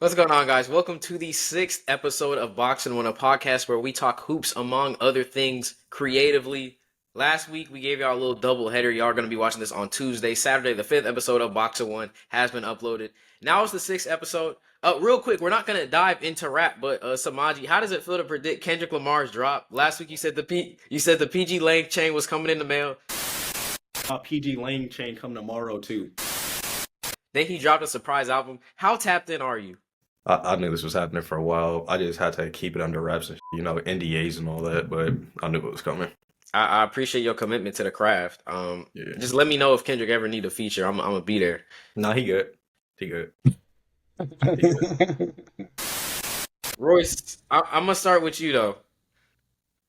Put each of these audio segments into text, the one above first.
What's going on, guys? Welcome to the 6th episode of BoxInOne, a podcast where we talk hoops among other things creatively. Last week, we gave y'all a little double header. Y'all are going to be watching this on Tuesday. Saturday, the 5th episode of BoxInOne has been uploaded. Now it's the 6th episode. Real quick, we're not going to dive into rap, but Samaji, how does it feel to predict Kendrick Lamar's drop? Last week, you said the PG Lang chain was coming in the mail. PG Lang chain come tomorrow, too. Then he dropped a surprise album. How tapped in are you? I knew this was happening for a while. I just had to keep it under wraps and, NDAs and all that, but I knew it was coming. I appreciate your commitment to the craft. Just let me know if Kendrick ever need a feature. I'm gonna be there. Nah, he good. He good. Royce, I'm gonna start with you though.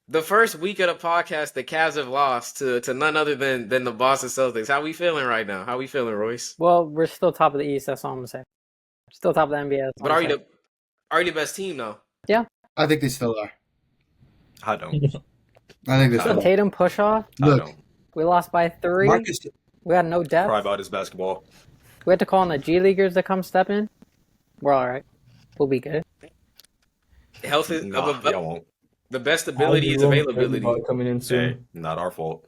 The first week of the podcast, the Cavs have lost to none other than the Boston Celtics. How we feeling right now? How we feeling, Royce? Well, we're still top of the East. That's all I'm gonna say. Still top of the NBA. But are you the best team though? Yeah. I think they still are. I don't. I think they So still are. Tatum push off. I Look, don't. We lost by 3. Marcus, We had no depth. Cry about his basketball. We had to call on the G Leaguers to come step in. We're all right. We'll be good. Health is Nah, y'all won't. the best ability is availability. Coming in soon. Hey, not our fault.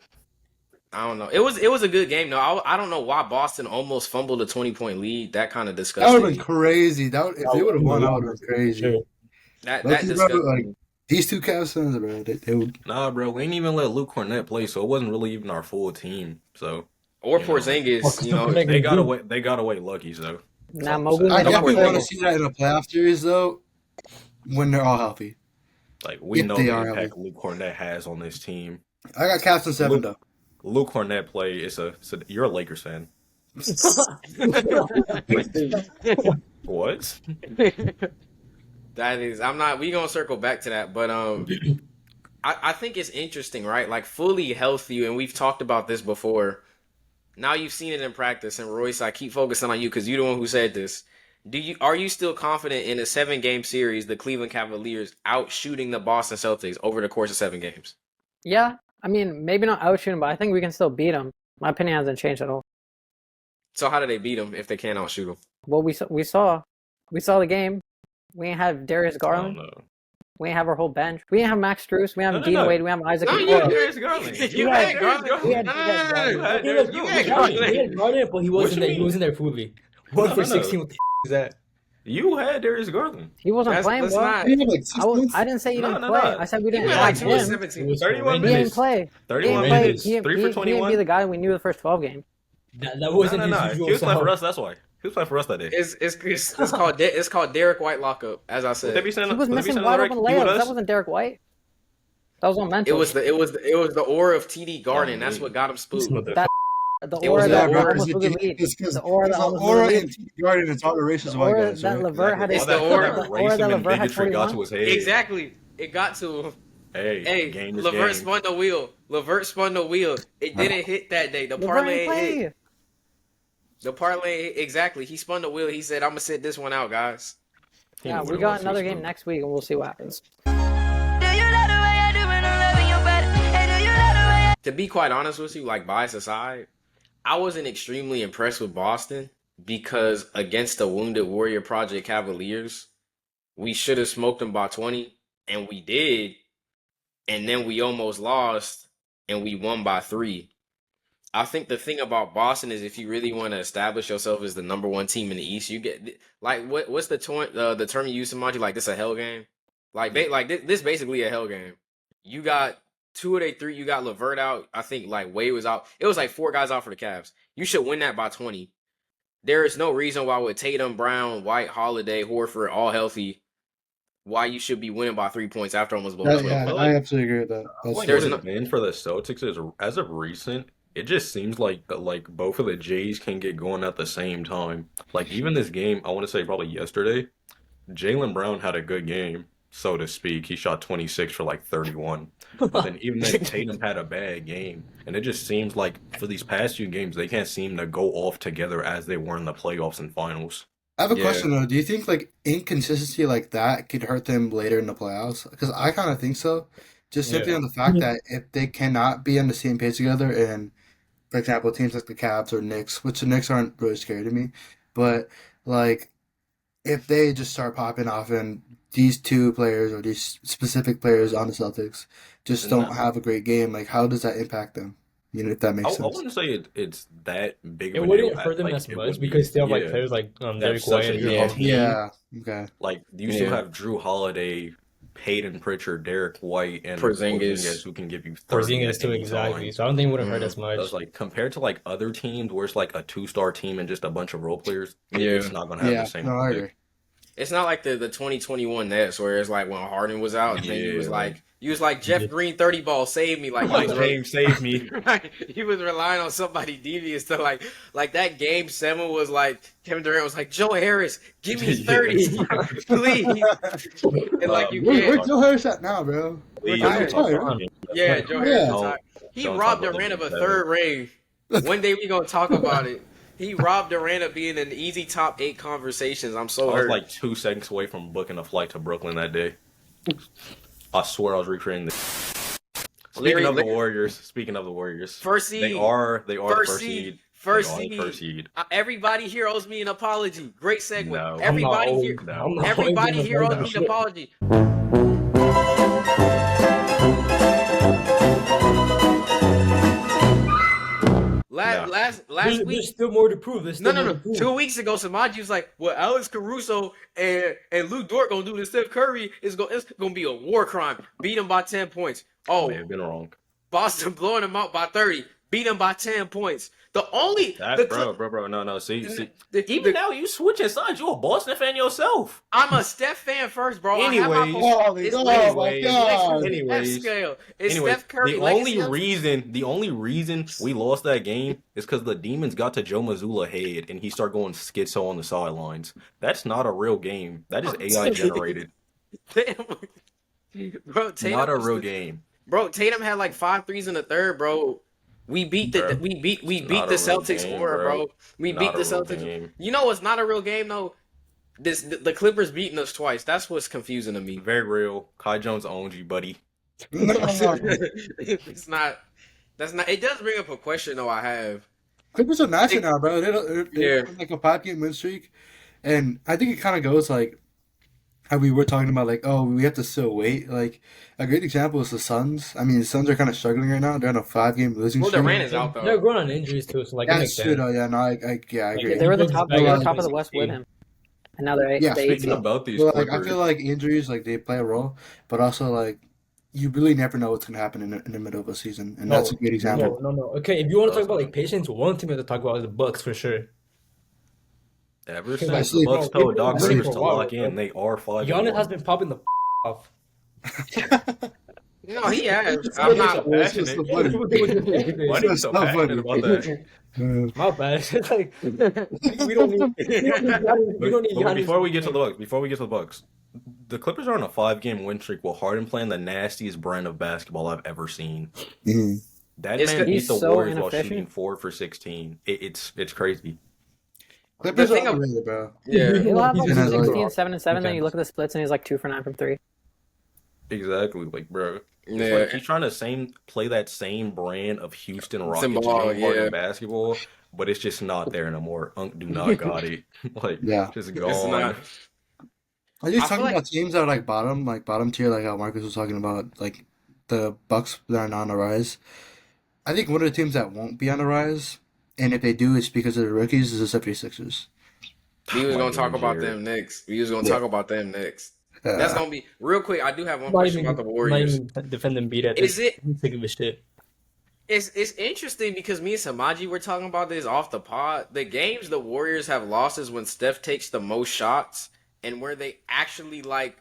I don't know. It was a good game though. I don't know why Boston almost fumbled a 20-point lead. That kind of disgusted that would have me. been crazy. If they would have won, that would have been crazy. Sure. That Lucky, bro, disgusted like, me. these two Cavs fans, bro, they would. Nah, bro, we ain't even let Luke Cornett play, so it wasn't really even our full team. So Or you know. Porzingis, you know. they got away. They got away lucky. So Now That's all I'm Mobley. saying. I Don't definitely worry. want to see that in a playoff series, though, when they're all healthy. like we If know they the are impact Luke Cornett has on this team. I got Cavs in 7, though. Luke Cornett play is you're a Lakers fan. What? That is, we gonna circle back to that, but I think it's interesting, right? Like fully healthy, and we've talked about this before. Now you've seen it in practice, and Royce, I keep focusing on you because you're the one who said this. Are you still confident in a 7-game series, the Cleveland Cavaliers out shooting the Boston Celtics over the course of 7 games? Yeah. I mean, maybe not outshoot him, but I think we can still beat him. My opinion hasn't changed at all. So how do they beat them if they can't outshoot them? Well, we saw the game. We ain't have Darius I don't Garland. know. We ain't have our whole bench. We ain't have Max Strus. We have Dean no. Wade. We have Isaac. No, Okoro. Darius Garland. You had Garland. We had You had Garland. But he What wasn't you there. mean? He wasn't there fully. 1 for No. 16. What the is that? You had Darius Garland. He wasn't That's playing well. not. They have like 6 points. I didn't say he No, didn't no, play. no. I said we He didn't went like have 2 of him. 17. It was 31 horrendous. He minutes. didn't play. 31 He didn't minutes. play. He 3 for didn't be 21. the guy we knew the first 12 games. That wasn't No. his usual He was playing for self. us. That's why. He was playing for us that day. It's called Derek White lockup, as I Would they said. be saying? He was would they be missing saying wide that open right? He with layups. That us? wasn't Derek White. That was on It mental. was the aura of TD Garden. That's what got him spooked. That- The It aura was that that, bro. almost blew the lead. It's because The aura that the almost blew aura the and lead. T Garden and all the racist The white aura guys, that right? LeVert had. It's All the aura. The aura racism that and LeVert had bigotry got to 41. his head. Exactly. It got to him. Hey, game is Levert game. spun the wheel. Levert spun the wheel. It didn't hit that day. The LeVert parlay ain't ain't hit. play. The parlay exactly. He spun the wheel. He said, "I'm gonna sit this one out, guys." He Yeah, knew we what it got was. He another was game good. next week, and we'll see what happens. To be quite honest with you, like bias aside, I wasn't extremely impressed with Boston because against the Wounded Warrior Project Cavaliers, we should have smoked them by 20, and we did, and then we almost lost, and we won by 3. I think the thing about Boston is if you really want to establish yourself as the number 1 team in the East, you get like what's the term you use, Samaji? Like this a hell game? Like this basically a hell game. You got 2 of their 3. You got Levert out. I think like Wade was out. It was like 4 guys out for the Cavs. You should win that by 20. There is no reason why with Tatum, Brown, White, Holiday, Horford all healthy, why you should be winning by 3 points after almost blowing 12. Yeah, I absolutely agree with that. That's Like, There's what no- it's been for the Celtics is as of recent, it just seems like both of the Jays can get going at the same time. Like even this game, I want to say probably yesterday, Jaylen Brown had a good game, so to speak. He shot 26 for like 31. But then even then Tatum had a bad game. And it just seems like for these past few games, they can't seem to go off together as they were in the playoffs and finals. I have a Yeah. question though. Do you think like inconsistency like that could hurt them later in the playoffs? Because I kind of think so. Just simply Yeah. on the fact that if they cannot be on the same page together, and for example, teams like the Cavs or Knicks, which the Knicks aren't really scary to me, but like if they just start popping off and these two players or these specific players on the Celtics just don't No. have a great game, like how does that impact them? If that I makes sense. wouldn't say it's that big It of a wouldn't deal. hurt them Like, as it much would be, because they have like yeah. players like They have Derek such White a and good Yeah. team. Yeah. Okay. Like you still Yeah. have Drew Holiday, Peyton Pritchard, Derek White, and Porzingis. who can give you 30 Porzingis at too, any exactly. time. So I don't think it wouldn't hurt Mhm. as much. So it's like compared to like other teams where it's like a 2-star team and just a bunch of role players, Yeah. it's not gonna have Yeah. the same No, I effect. agree. It's not like the 2021 Nets where it's like when Harden was out and then Yeah, you was like Jeff Green 30 ball save me like Like you was James saved me. right. He was relying on somebody devious to like that game 7 was like Kevin Durant was like Joe Harris give me 30 please and like you Where's can't Joe Harris at now, bro? Please Retired. don't talk about him. yeah Joe Harris Yeah. was hot. He Don't robbed talk about Durant of a the third ring. One day we gonna talk about it. He robbed Durant of being in easy top 8 conversations. I'm so I was hurt. like 2 seconds away from booking a flight to Brooklyn that day. I swear I was recreating this. Speaking of the Warriors, First seed. they are first seed. First They are seed. first seed. Everybody here owes me an apology. Great segue. No. Everybody I'm not here. old. No. I'm not Everybody old here enough owes to me know an that. apology. Last There's week. still more to prove. There's still No. more to prove. 2 weeks ago, Samaji was like, "Well, Alex Caruso and Luke Dort gonna do to Steph Curry it's gonna be a war crime. Beat him by 10 points. I Oh, may have been wrong. Boston blowing him out by 30. Beat him by 10 points. The only That, the bro. No. See. the- Now you switching sides. You a Boston fan yourself. I'm a Steph fan first, bro. I have Anyways. my Holy, it's oh my anyways, God. anyways. scale. It's Anyway, Steph Curry. the only reason we lost that game is because the Demons got to Joe Mazzulla head and he started going schizo on the sidelines. That's not a real game. That is AI generated. Bro, Tatum Not a real game. Bro, Tatum had like 5 threes in the third, bro. We beat the Bro, we beat not the a real Celtics game, scorer, bro. bro. We Not beat a the real Celtics. game. You know what's not a real game though? The Clippers beating us twice. That's what's confusing to me. Very real. Kai Jones owns you, buddy. No. It's not. That's not. It does bring up a question though. I have. Clippers are massive now, bro. They're Yeah. on like a 5-game win streak, and I think it kind of goes like how we were talking about, like, oh, we have to still wait. Like a great example is the Suns. I mean, the Suns are kind of struggling right now. They're on a 5-game losing Well, streak. Durant is out They're though. going on injuries too, so like it That's makes true, sense. though. Yeah, no, I agree. They were the Bucks top. back They were out top of the in West 16. with him, and now they're Yeah. the Speaking 8th. about these But like, I Clippers, feel like injuries, like, they play a role, but also like you really never know what's gonna happen in the middle of a season, and that's a great example. No. Okay, if you want to talk about like patience, one team you have to talk about is the Bucks for sure. ever Because, since like, the Bucks bro, told Doc they've been Rivers for to a while, lock in, bro. they are 5-1. Giannis has been popping the off. No, he has. I'm not. It's just so funny. Why are you so So funny. passionate about that? My bad. It's like we don't need. We don't need But Giannis. before we get to the Bucks, the Clippers are on a 5-game win streak while Harden playing the nastiest brand of basketball I've ever seen. Mhm. That It's man good. beat He's the so Warriors while inefficient. shooting 4 for 16. It's crazy. Clippers The thing are of- overrated, bro. Yeah. He'll have like He's been 16, 7, and 7. Then Okay. you look at the splits, and he's like 2 for 9 from 3. Exactly, like bro. It's Yeah. like he's trying to play that same brand of Houston Rockets ball, game part yeah. of basketball, but it's just not there no more. Unk do not got it. Like Yeah. just It's gone. not. Are you I talking feel about teams that are like bottom tier, like how Marcus was talking about, like the Bucks that are not on the rise? I think one of the teams that won't be on the rise, and if they do, it's because of the rookies, is the 76ers. We was gonna Like, talk about Jared. them next. We was gonna Yeah. talk about them next. That's gonna be real quick. I do have one Not question even, about the not Warriors. even defend them beat at Is this. it? I'm sick of this shit. It's interesting because me and Samaji were talking about this off the pod. The games the Warriors have lost is when Steph takes the most shots, and where they actually like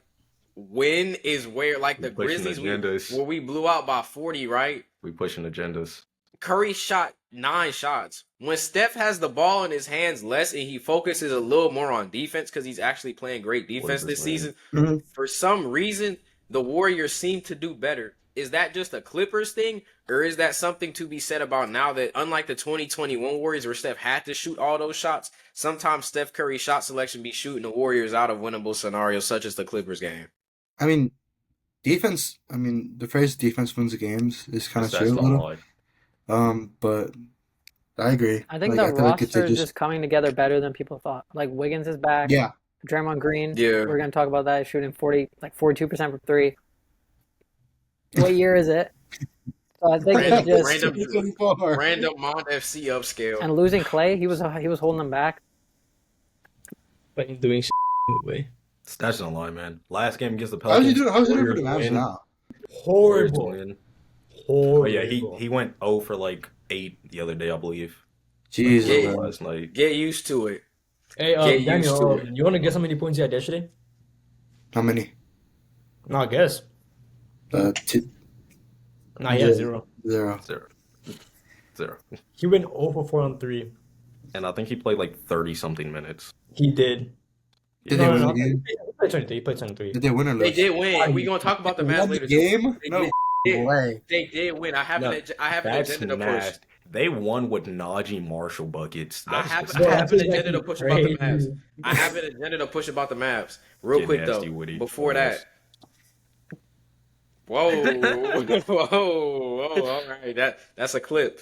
win is where like the Pushing Grizzlies agendas. where we blew out by 40, right? We pushing agendas. Curry shot 9 shots. When Steph has the ball in his hands less and he focuses a little more on defense because he's actually playing great defense What this is his season, Mhm. for some reason, the Warriors seem to do better. Is that just a Clippers thing, or is that something to be said about now that, unlike the 2021 Warriors where Steph had to shoot all those shots, sometimes Steph Curry's shot selection be shooting the Warriors out of winnable scenarios such as the Clippers game? I mean, defense. I mean, the phrase "defense wins the games" is kind of That's true a not little. lie. But I agree. I think Like, the I feel like if roster they is just coming together better than people thought. Like Wiggins is back. yeah, Draymond Green. Yeah. We're gonna talk about that. Shooting 42% from three. What year is it? So I think it's just Random Mont FC upscale. and losing Clay. He was holding them back. But he's doing way. Stats don't lie, man. Last game against the How's he Pelicans. doing? How's he doing for Warriors the Mavs win. now? Warriors Horrible. win. Horrible. Oh yeah, he went 0 for like 8 the other day, I believe. Jesus, Yeah. man. Last night. Get used to it. Hey, Get used Daniel, to it. you want to guess how many points he had yesterday? How many? No, guess. 2, Nah, he had 0. 0. 0. He went 0 for 4 on 3. And I think he played like 30 something minutes. He did. Did Yeah. they win the game? He played 23. He played 23. Did they win or lose? They did win. We gonna talk about the They Mavs won the later. game? They No did. way. They did win. I have No, an That's agenda to push. nasty. They won with Najee Marshall buckets. I That's have disgusting. an agenda to push about the Mavs. I have an agenda to push about the Mavs. Real Get quick nasty, though, Woody. before Pause. that. Whoa, all right. That's a clip.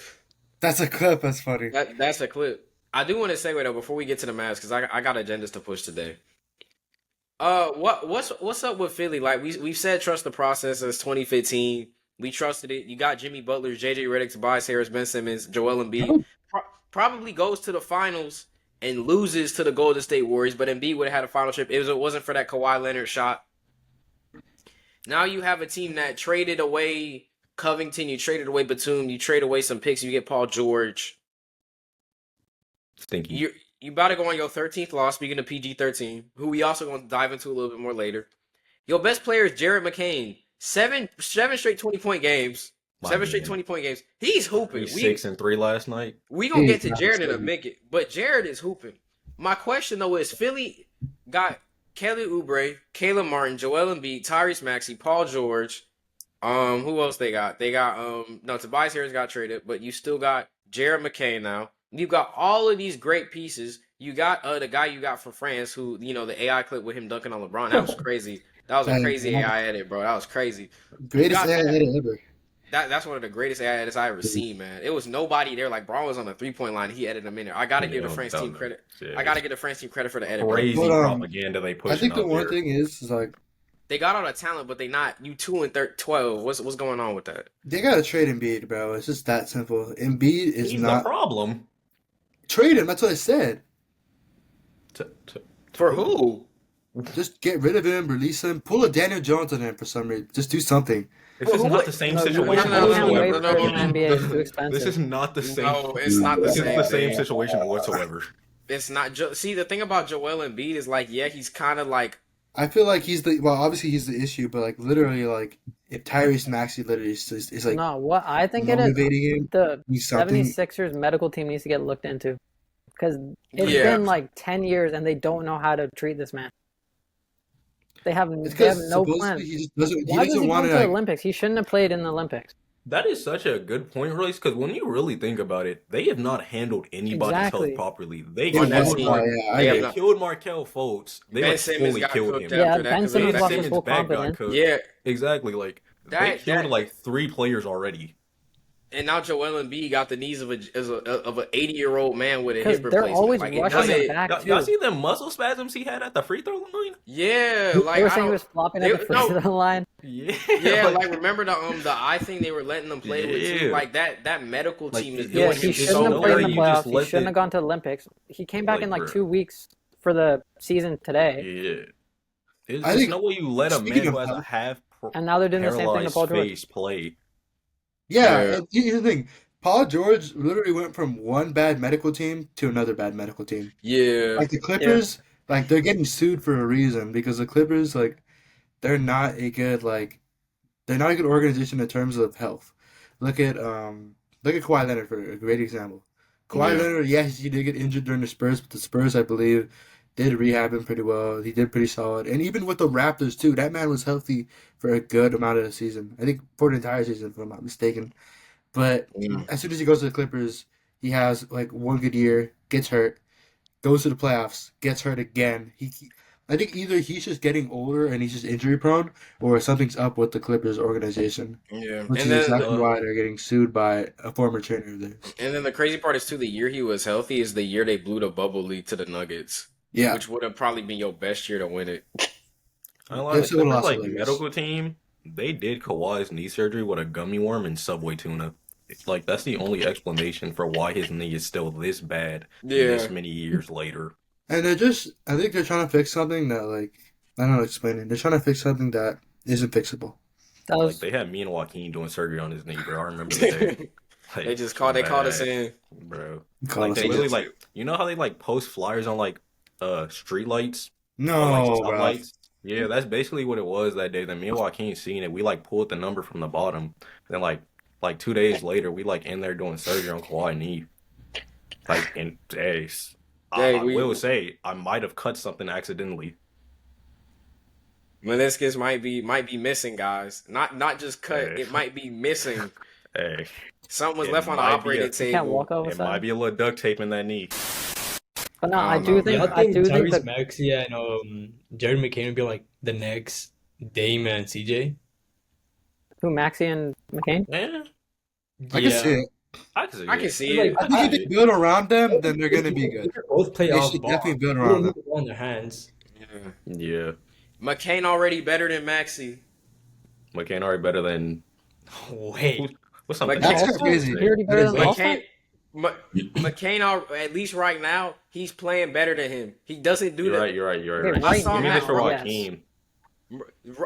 That's a clip. That's funny. That's a clip. I do want to segue though before we get to the Mavs because I got agendas to push today. What's up with Philly? Like we've said, trust the process since 2015. We trusted it. You got Jimmy Butler, JJ Redick, Tobias Harris, Ben Simmons, Joel Embiid. Probably goes to the finals and loses to the Golden State Warriors, but Embiid would have had a final trip if it wasn't for that Kawhi Leonard shot. Now you have a team that traded away Covington, you traded away Batum, you trade away some picks, you get Paul George. Stinky. You about to go on your 13th loss, speaking of PG-13, who we also going to dive into a little bit more later. Your best player is Jared McCain. Seven straight 20-point games. My 7 straight man. 20-point games. He's hooping. 6 and 3 last night. We going to get to He's Jared in a not minute, but Jared is hooping. My question, though, is Philly got Kelly Oubre, Caleb Martin, Joel Embiid, Tyrese Maxey, Paul George. Who else they got? They got, Tobias Harris got traded, but you still got Jared McCain now. You got all of these great pieces. You got the guy you got from France who, the AI clip with him dunking on LeBron. That was crazy. That was a crazy AI edit, bro. That was crazy. Greatest got AI that. edit ever. That's one of the greatest AI edits I ever seen, man. It was nobody there. Like, Braun was on the 3-point line. He edited him in there. I got to give the France team credit. Yeah, I got to give the France team credit for the edit, bro. crazy But, propaganda they push. I think the one thing is like They got all the talent, but they not. You 2 and 12. What's going on with that? they gotta trade Embiid, bro. It's just that simple. Embiid is he's not the problem. trade him. That's what I said. For who? Just get rid of him, release him, pull a Daniel Jones on him for some reason. Just do something. This is not the same situation no, whatsoever. no, no, no. NBA is too expensive. This is not the same. No, it's not the This is same. the same thing. situation whatsoever. It's not. See, the thing about Joel Embiid is like, yeah, he's kind of like. I feel like obviously he's the issue, but like literally, like if Tyrese Maxey literally is like No, what I think it is, motivating him, the he's something. 76ers medical team needs to get looked into. Because it's Yeah. been like 10 years and they don't know how to treat this man. They have It's no supposedly plan. he just doesn't. He Why does doesn't he want go to to the like. Olympics? He shouldn't have played in the Olympics. That is such a good point, Royce, because when you really think about it, they have not handled anybody's Exactly. health properly. They Yeah, On that killed, team. Mar- yeah, I They have agree. not- killed Markelle Fultz. They Ben like Simmons fully got killed cooked him. after Yeah, that. Ben 'cause Simmons they- lost his full back got confidence. cooked. Yeah, Exactly. Like they That- killed that- like 3 players already. and now Joel Embiid got the knees of an 80-year-old man with a Because hip they're replacement. always Like, it rushing doesn't- him back, Y'all too. see them muscle spasms he had at the free throw line? Yeah, They like were I saying he don't- was flopping they- at the free no. throw line. Yeah. Yeah, like remember the eye thing they were letting them play with too? Yeah. Like that medical Like, team is yeah, doing Yeah, him he it's shouldn't so have played in dirty. the you just playoffs. He let shouldn't it- have gone to the Olympics. He came back Like, in like bro. 2 weeks for the season today. Yeah. There's I just think- no way you let a man speaking who of has a health- half And now they're doing the same thing to paralyzed Paul George. face play. Yeah, Yeah. and here's the thing. Paul George literally went from one bad medical team to another bad medical team. Yeah, Like the Clippers, like they're getting sued for a reason because the Clippers, like, they're not a good organization in terms of health. Look at Kawhi Leonard for a great example. Kawhi Yeah. Leonard, yes, he did get injured during the Spurs, but the Spurs, I believe, did rehab him pretty well. He did pretty solid, and even with the Raptors too, that man was healthy for a good amount of the season. I think for the entire season, if I'm not mistaken. But Mm. as soon as he goes to the Clippers, he has like one good year, gets hurt, goes to the playoffs, gets hurt again. I think either he's just getting older and he's just injury prone, or something's up with the Clippers organization, yeah. which And is then exactly why they're getting sued by a former trainer of theirs. the crazy part is too, the year he was healthy is the year they blew the bubble league to the Nuggets. Yeah. which would have probably been your best year to win it. I don't know, Yes, the it would've Clippers, lost like to the Lakers. medical team, they did Kawhi's knee surgery with a gummy worm and Subway tuna. It's like that's the only explanation for why his knee is still this bad this many years later. And I think they're trying to fix something that, like, I don't know how to explain it. They're trying to fix something that isn't fixable. That Like was they had me and Joaquin doing surgery on his knee, bro. I remember the day. Like, They just called us bad, in. bro. Call Like us they in. literally like you know how they like post flyers on like street lights or like No, stop bro. lights? Yeah, that's basically what it was that day. Then me and Joaquin seen it. We like pulled the number from the bottom. Then like 2 days later, we like in there doing surgery on Kawhi knee. Like in days. I will say I might have cut something accidentally. Meniscus might be missing, guys. Not just cut. Hey. It might be missing. Hey, Something was It left on the might be operating a- you can't table. walk over it might be a little duct tape in that knee. But no, I I don't do know. think Yeah, I I think do think Tyrese that Maxey and Jared McCain would be like the next Dame and CJ. who Maxey and McCain. Yeah, I can see it. I can see I can it. see Like, it. I think if they build around them, then they're going to be They good. could both play They off should ball. definitely build They around don't them. need the ball in their hands. Yeah. Yeah, McCain already better than Maxey. McCain already better than Wait, what's something? McCain- That's crazy. He already better than Like, All-Star? McCain, at least right now, he's playing better than him. He doesn't do You're that. right. You're right. You're Yeah, right. I right saw Give me now, this for bro. Joaquin.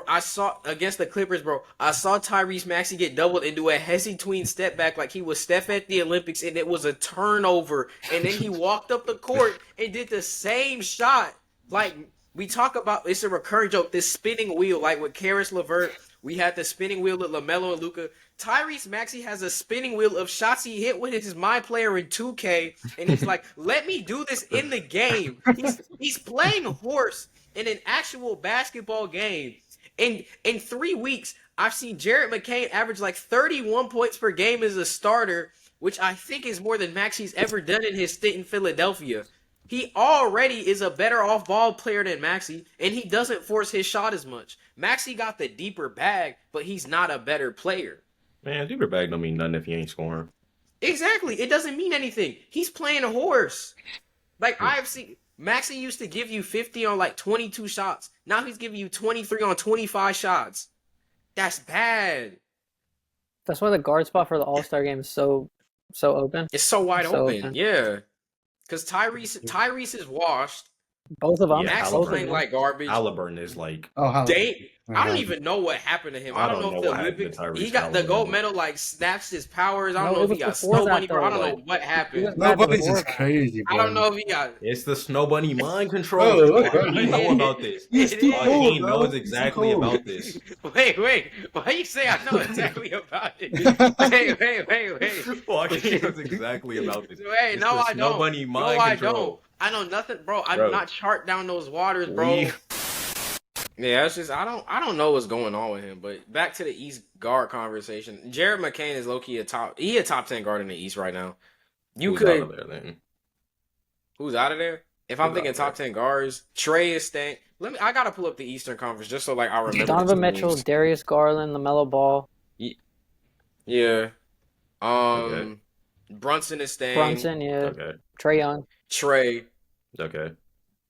I saw against the Clippers, bro. I saw Tyrese Maxey get doubled and do a hezzy tween step back like he was Steph at the Olympics, and it was a turnover. And then he walked up the court and did the same shot. Like we talk about, it's a recurring joke. This spinning wheel, like with Karis LeVert, we had the spinning wheel with LaMelo and Luka. Tyrese Maxey has a spinning wheel of shots he hit with his my player in 2K, and he's like, "Let me do this in the game." He's playing horse in an actual basketball game. In 3 weeks, I've seen Jared McCain average like 31 points per game as a starter, which I think is more than Maxey's ever done in his stint in Philadelphia. He already is a better off-ball player than Maxey, and he doesn't force his shot as much. Maxey got the deeper bag, but he's not a better player. Man, deeper bag don't mean nothing if he ain't scoring. Exactly. It doesn't mean anything. He's playing a horse. Like, I've seen... Maxey used to give you 50 on like 22 shots. Now he's giving you 23 on 25 shots. That's bad. That's why the guard spot for the All-Star game is so open. It's so wide So open. open. Yeah. Because Tyrese is washed. Both of them. Yeah, Maxey both of playing them. like garbage. Halliburton is like Oh, how? I don't even know what happened to him. I don't know if the what happened to Olympics. Tyrese He got the Halliburton. gold medal, like snatched his powers. I don't No, know it if he was got before snow that, bunny, bro. I though, don't know like- what happened. Nobody's is crazy, bro. I don't know if he got. It's the Snow Bunny mind control. Oh, Joaquin okay. know about this. He's too cold, Joaquin bro. knows He's exactly too cold. about this. Wait. Why you say I know exactly about it? Wait. Joaquin knows exactly about this. Wait, It's no, the I Snow don't. Bunny No, mind I control. don't. I know nothing, bro. I'm Bro. not chart down those waters, bro. We- Yeah, it's just I don't know what's going on with him. But back to the East guard conversation. Jared McCain is low key a top 10 guard in the East right now. Who's out of there, then? Who's out of there? If I'm Who's thinking out there? top 10 guards, Trey is staying. I gotta pull up the Eastern Conference just so like I remember. the Donovan teams. Mitchell, Darius Garland, LaMelo Ball, Yeah. Okay. Brunson is staying. Brunson, yeah, Okay. Trae Young. Trey. Okay.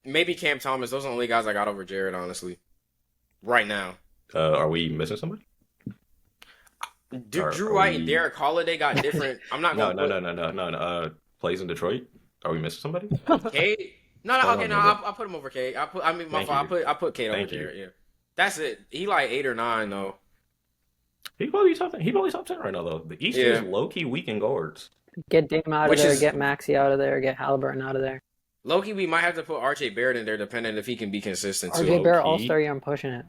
Maybe Cam Thomas. Those are the only guys I got over Jared, honestly. Right now. Are we missing somebody? Drew White and Derek Holiday got different. I'm not No. going No. Plays in Detroit. Are we missing somebody? Cade? No, Hold okay, on, no, nigga. I'll put him over Cade. My Thank fault. you. I put Cade over Thank you. Jared, yeah. That's it. He like 8 or 9, though. He probably top 10. He probably top 10 right now though. The East Yeah. is low key weak in guards. Get Dame out of Which there, is- get Maxey out of there, get Halliburton out of there. Loki, we might have to put RJ Barrett in there, depending if he can be consistent, too. RJ Barrett low-key. All-Star year, I'm pushing it.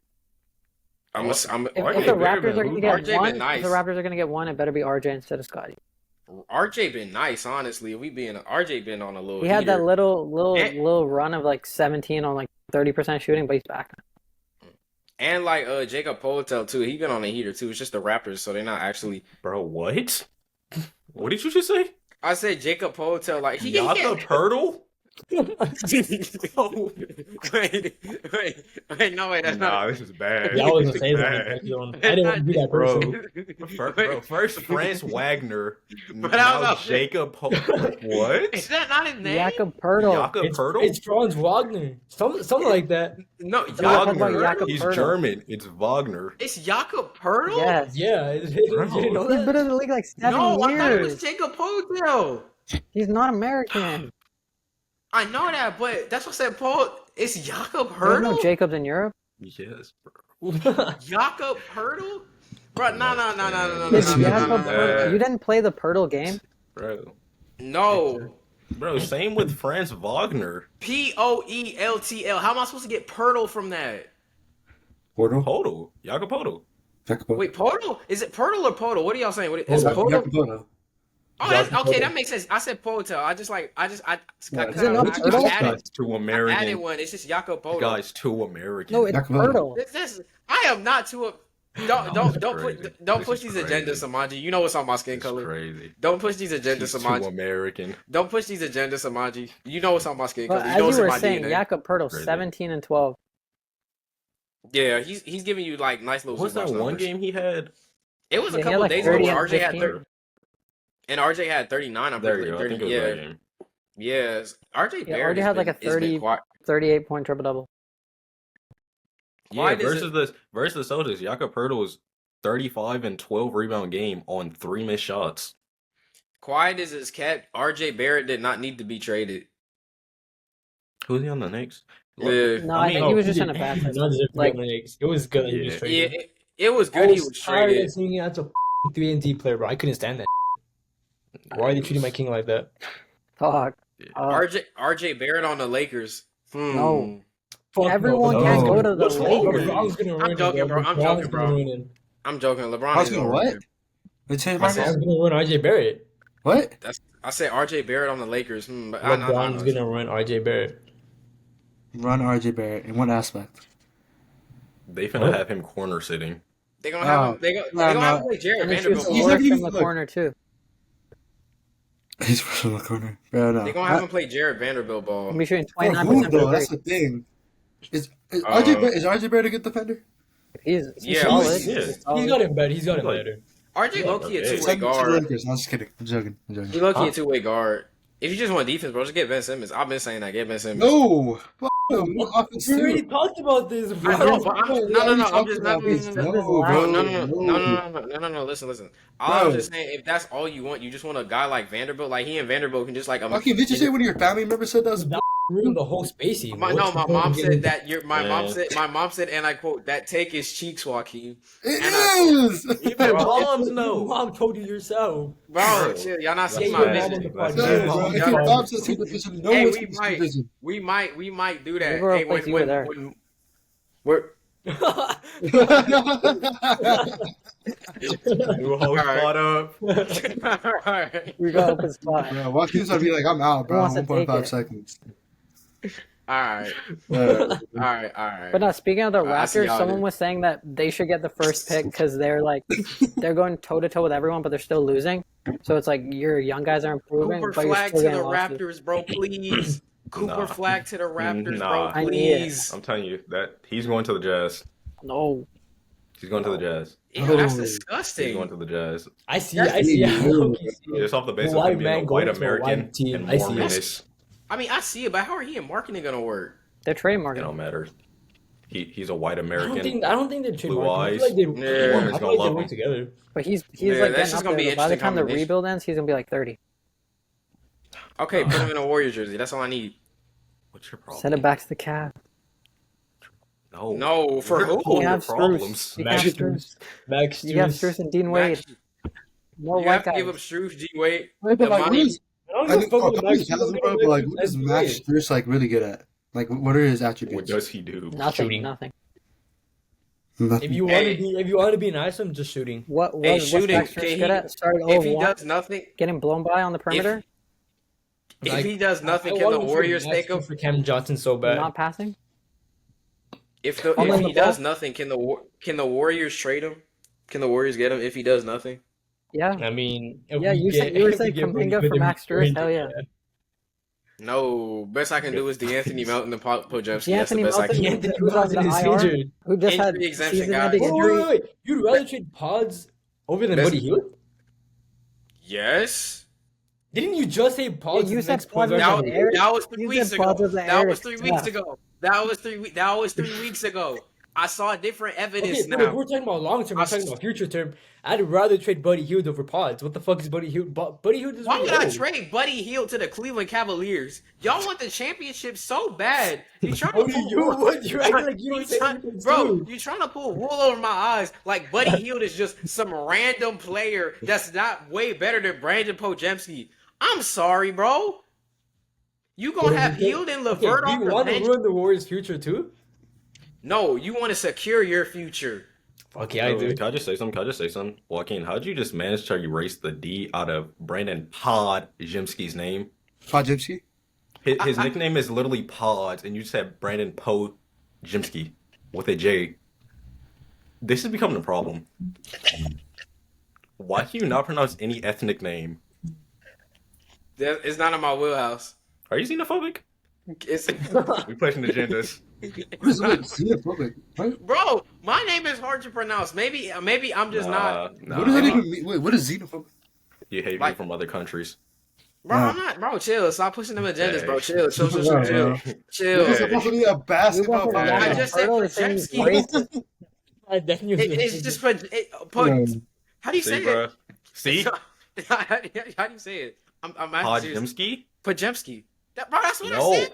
I'm If, RJ if the Barrett Raptors been are going to hooping. get RJ one, been nice. if the Raptors are going to get one, it better be RJ instead of Scotty. RJ been nice, honestly. If we being RJ been on a little. He had that heater. little run of like 17 on like 30% shooting, but he's back now. And like Jakob Poeltl too. He been on a heater too. It's just the Raptors, so they're not actually. Bro, what? What did you just say? I said Jakob Poeltl. Like he Jakob Poeltl? Oh, wait, no, wait, that's Nah, not. this is bad. Yeah, I was This gonna is say bad. something. I didn't want to be that Bro, person. first Franz Wagner, But I don't now know. Jakob What? Is that not his name? Jakob Poeltl. Jakob It's Poeltl? Franz Wagner. Something like that. No, We're talking about Wagner. Jakob He's Poeltl. German. It's Wagner. It's Jakob Poeltl? Yes. Yeah, you didn't know He's that? been in the league like 7 No, years. I thought it was Jakob Poeltl. He's not American. I know that, but that's what I said, Paul. It's Jakob There's no Poeltl? Jacobs in Europe. Yes, bro. Jakob Poeltl? Bro, no. It's no, Jakob no. Poeltl. You didn't play the Poeltl game? Bro. No. Bro, same with Franz Wagner. Poeltl. How am I supposed to get Poeltl from that? Portal. Poeltl. Jakob Poeltl. Wait, Poeltl? Is it Poeltl or Poeltl? What are y'all saying? Is it Poeltl. Poeltl? Oh, that's, okay, that makes sense. I said Poeltl. I Is it not I Poeltl? added, Guy's too I American. added one. It's just Jakob Poeltl. Guy's too American. No, it's Jakob Poeltl. I am not too. Don't crazy. push these This is agendas, crazy. Samaji. You know what's on my skin It's color. crazy. Don't push these agendas, He's too Samaji. American. Don't push these agendas, Samaji. You know what's on my skin But color. as You know you what's in were my saying, DNA. Jakob Poeltl, Crazy. 17 and 12. Yeah, he's giving you like nice little. What's that superstar one numbers. game he had? It was a Yeah, he couple had, of like, days ago 30 where and RJ had 15. 30, and RJ had 39. I'm There pretty you go. I 30. think it was Yeah, that game. yes. RJ Yeah, Barrett RJ had like a 38 point triple double. Why Yeah, does versus the Celtics, Jakob Poeltl was 35 and 12 rebound game on 3 missed shots. Quiet as it's kept, RJ Barrett did not need to be traded. Who's he on the Knicks? Yeah. No, I think he was just in a bad Not system. like Like, it was good. That he was Yeah. traded. Yeah, it was good. He was tired traded. of seeing that's a 3-and-D player, bro. I couldn't stand that. Why are they treating my king like that? fuck. RJ Barrett on the Lakers. No. Fuck Everyone no. can't No. go to the What's wrong? Lakers. LeBron's gonna ruin I'm joking, him, bro. I'm LeBron's joking, gonna bro. ruin him. I'm joking. LeBron I was is gonna over what? him. What'd you say, I said- Marcus? LeBron's gonna ruin RJ Barrett. What? I said RJ Barrett on the Lakers. But I know. LeBron's gonna ruin RJ Barrett. Run RJ Barrett in what aspect? They finna What? have him corner sitting. They're gonna have him. They gonna have him play Jared And he shoots Vanderbilt. He's worse not even from the look. corner, too. He's first in the corner. Bro, no. They're gonna have him play Jared Vanderbilt ball. He'll be shooting For who, 29% though? from That's three. the thing. Is Uh, RJ Barrett a good defender? He's Yeah, solid. yeah. He's solid. He's got it better. He's got it Like- better. RJ Yeah, low-key a okay. two-way Send him to the guard. Lakers. No, I'm just kidding. I'm joking. He low-key Huh? a two-way guard. If you just want defense, bro, just get Ben Simmons. I've been saying that. Get Ben Simmons. No! Fuck no. We want offense We already too. talked about this, bro. I know, but no. I'm just No, no. Listen. I was just saying, if that's all you want, you just want a guy like Vanderbilt. Like he and Vanderbilt can just like. Okay, did you say one of your family members said that was That ruined the whole spacey. My mom said that. My mom said, and I quote, "That take is cheeks, Joaquin." It And is! Even moms Your know. mom told you yourself. Bro, chill. Y'all not seeing Yeah, my your mom vision. on the That's podcast. Yeah, Yeah. bro. If Yeah. your mom says take the vision, no Hey, one's we taking might. the vision. We might do that. Maybe we'll Hey, replace you with her. when we're New host Alright. caught up. Alright. We got open spot. Yeah, Watkins would be like, I'm out, bro. Who wants to 1.5 take it? seconds. Alright. Yeah. Alright. But no, speaking of the I see Raptors, y'all someone do. was saying that they should get the first pick because they're like they're going toe to toe with everyone, but they're still losing. So it's like your young guys are improving, Cooper but you're flag still to getting the losses. Raptors, bro, please. Cooper Nah. flag to the Raptors, Nah. bro, I need it. please. I'm telling you that he's going to the Jazz. No, He's going to the Jazz. Ew, that's Oh. He's disgusting. going to the Jazz. I see. That's I see. ew. Just off the basis White of him being man a white going to a American white team. and I more see. minutes. I mean, I see it, but how are he and marketing gonna work? they're trade It market. don't matter. He's a white I don't American. think they're trade Blue marketing. I eyes. feel like Yeah. they, I Woman's feel gonna like they love work him. together. But he's Yeah, like that's getting just up gonna there. be But by the interesting time the combination. rebuild ends, he's gonna be like 30. Okay, put him in a Warriors jersey. That's all I need. What's your problem? Send it back to the Cavs. No, for What are who? all You your have problems? Strus. You Max have Strus. Strus. Max You have Strus. Strus and Dean Wade. More You white have to guys. give up Struce, G Wade. Wait, but like, what Imani. is, I don't I give a think, fuck oh, what please, Max tell us, Strus bro, but like, what is is. Max Strus like really good at? Like, what are his What attributes? does he do? Nothing. Shooting. Nothing. Nothing. If you want to be nice, I'm just shooting. What Hey, what's shooting. Max Can Strus he- good at? Started If he 0-1, does nothing, getting blown by on the perimeter, if he does nothing, I can the want him to Warriors be nice take him? for Cam Johnson so bad. not passing. If Fumbling he the ball? does nothing, can the Warriors trade him? Can the Warriors get him if he does nothing? Yeah. I mean, if Yeah, we you get- you were if we saying get Kuminga Rudy for Max Strus. Gobert, Hell yeah. No, best I can do is D'Anthony Melton and Podziemski. That's the D'Anthony best I can Melton, do. who's on the IR, who just had Injury exemption season-ending guy. injury. Wait. You'd rather trade Pods over than Best- Buddy Hield? Yes. Didn't you just say Pods? you is the said next Pods point was guard? an Eric. That was 3 You weeks said ago. Pods was an That was Eric 3 weeks Steph. ago. That was 3 weeks ago. I saw different evidence Okay, but if now. we're talking about long term, we're talking about future term. I'd rather trade Buddy Hield over Pods. What the fuck is Buddy Hield? Buddy Hield is Why would I old. trade Buddy Hield to the Cleveland Cavaliers? Y'all want the championship so bad. You trying to Only pull you wool- would. You're acting like you don't say trying- anything, Bro, too. you trying to pull wool over my eyes like Buddy Hield is just some random player that's not way better than Brandon Podziemski. I'm sorry, bro. You gonna have Hield and Okay, LeVert do off you the want to bench? ruin the Warriors' future too? No, you want to secure your future. Okay, I do. Can I just say something? Joaquin, how'd you just manage to erase the D out of Brandon Podziemski's name? Podziemski? His nickname is literally Pods, and you said Brandon Podziemski with a J. This is becoming a problem. Why can you not pronounce any ethnic name? It's not in my wheelhouse. Are you xenophobic? It's, We pushing agendas. What is xenophobic? What? bro, my name is hard to pronounce. Maybe I'm just not. Nah. What does that even mean? Wait, what is xenophobic? You hate Like- people from other countries. Bro, Nah. I'm not. Bro, chill. Stop pushing them agendas, Hey. bro. Chill. Chill. Yeah, Chill. You're Chill. supposed to be a basketball You went from I player. just said Poeltl to saying Podziemski. racist. It's just how do you say See, bro. it? See? How do you say it? I'm asking serious. Podziemski? Podziemski. Bro, that's what No. I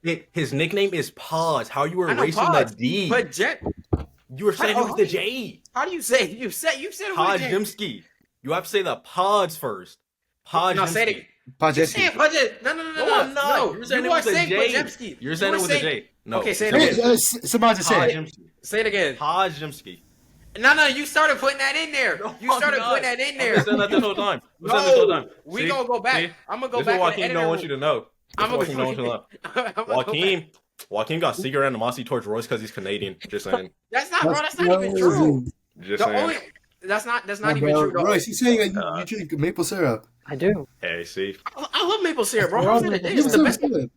said. His nickname is Pods. How you I know erasing the Pods, D? You were saying it was the J. How do you say it? You said it was a J. Podziemski. You have to say the Pods first. Podziemski. No, say it again. Say Podziemski. it, Podziemski. No. No, I'm not. No, You're saying you it are was a saying J. Podziemski. You're saying You it were was a J. No. Okay, say it say again. Somebody say it. Podziemski. Say it again. Podziemski. No, you started putting that in there. You started putting that in there. I've been saying that this whole time. I've been saying this whole No, time. we See? gonna go back. See? I'm gonna go This is back. what to the Joaquin don't want editor you to know. I'm This is gonna what Joaquin don't want you to know. I'm gonna go back. Joaquin got secret animosity towards Royce because he's Canadian. Just saying. That's not, bro. That's not even true. Just The saying. only that's not even Bro, true. Though. Royce, he's saying that you drink maple syrup. I do. Hey, see? I love maple syrup, bro. Well, I'm saying maple it's the best. Good.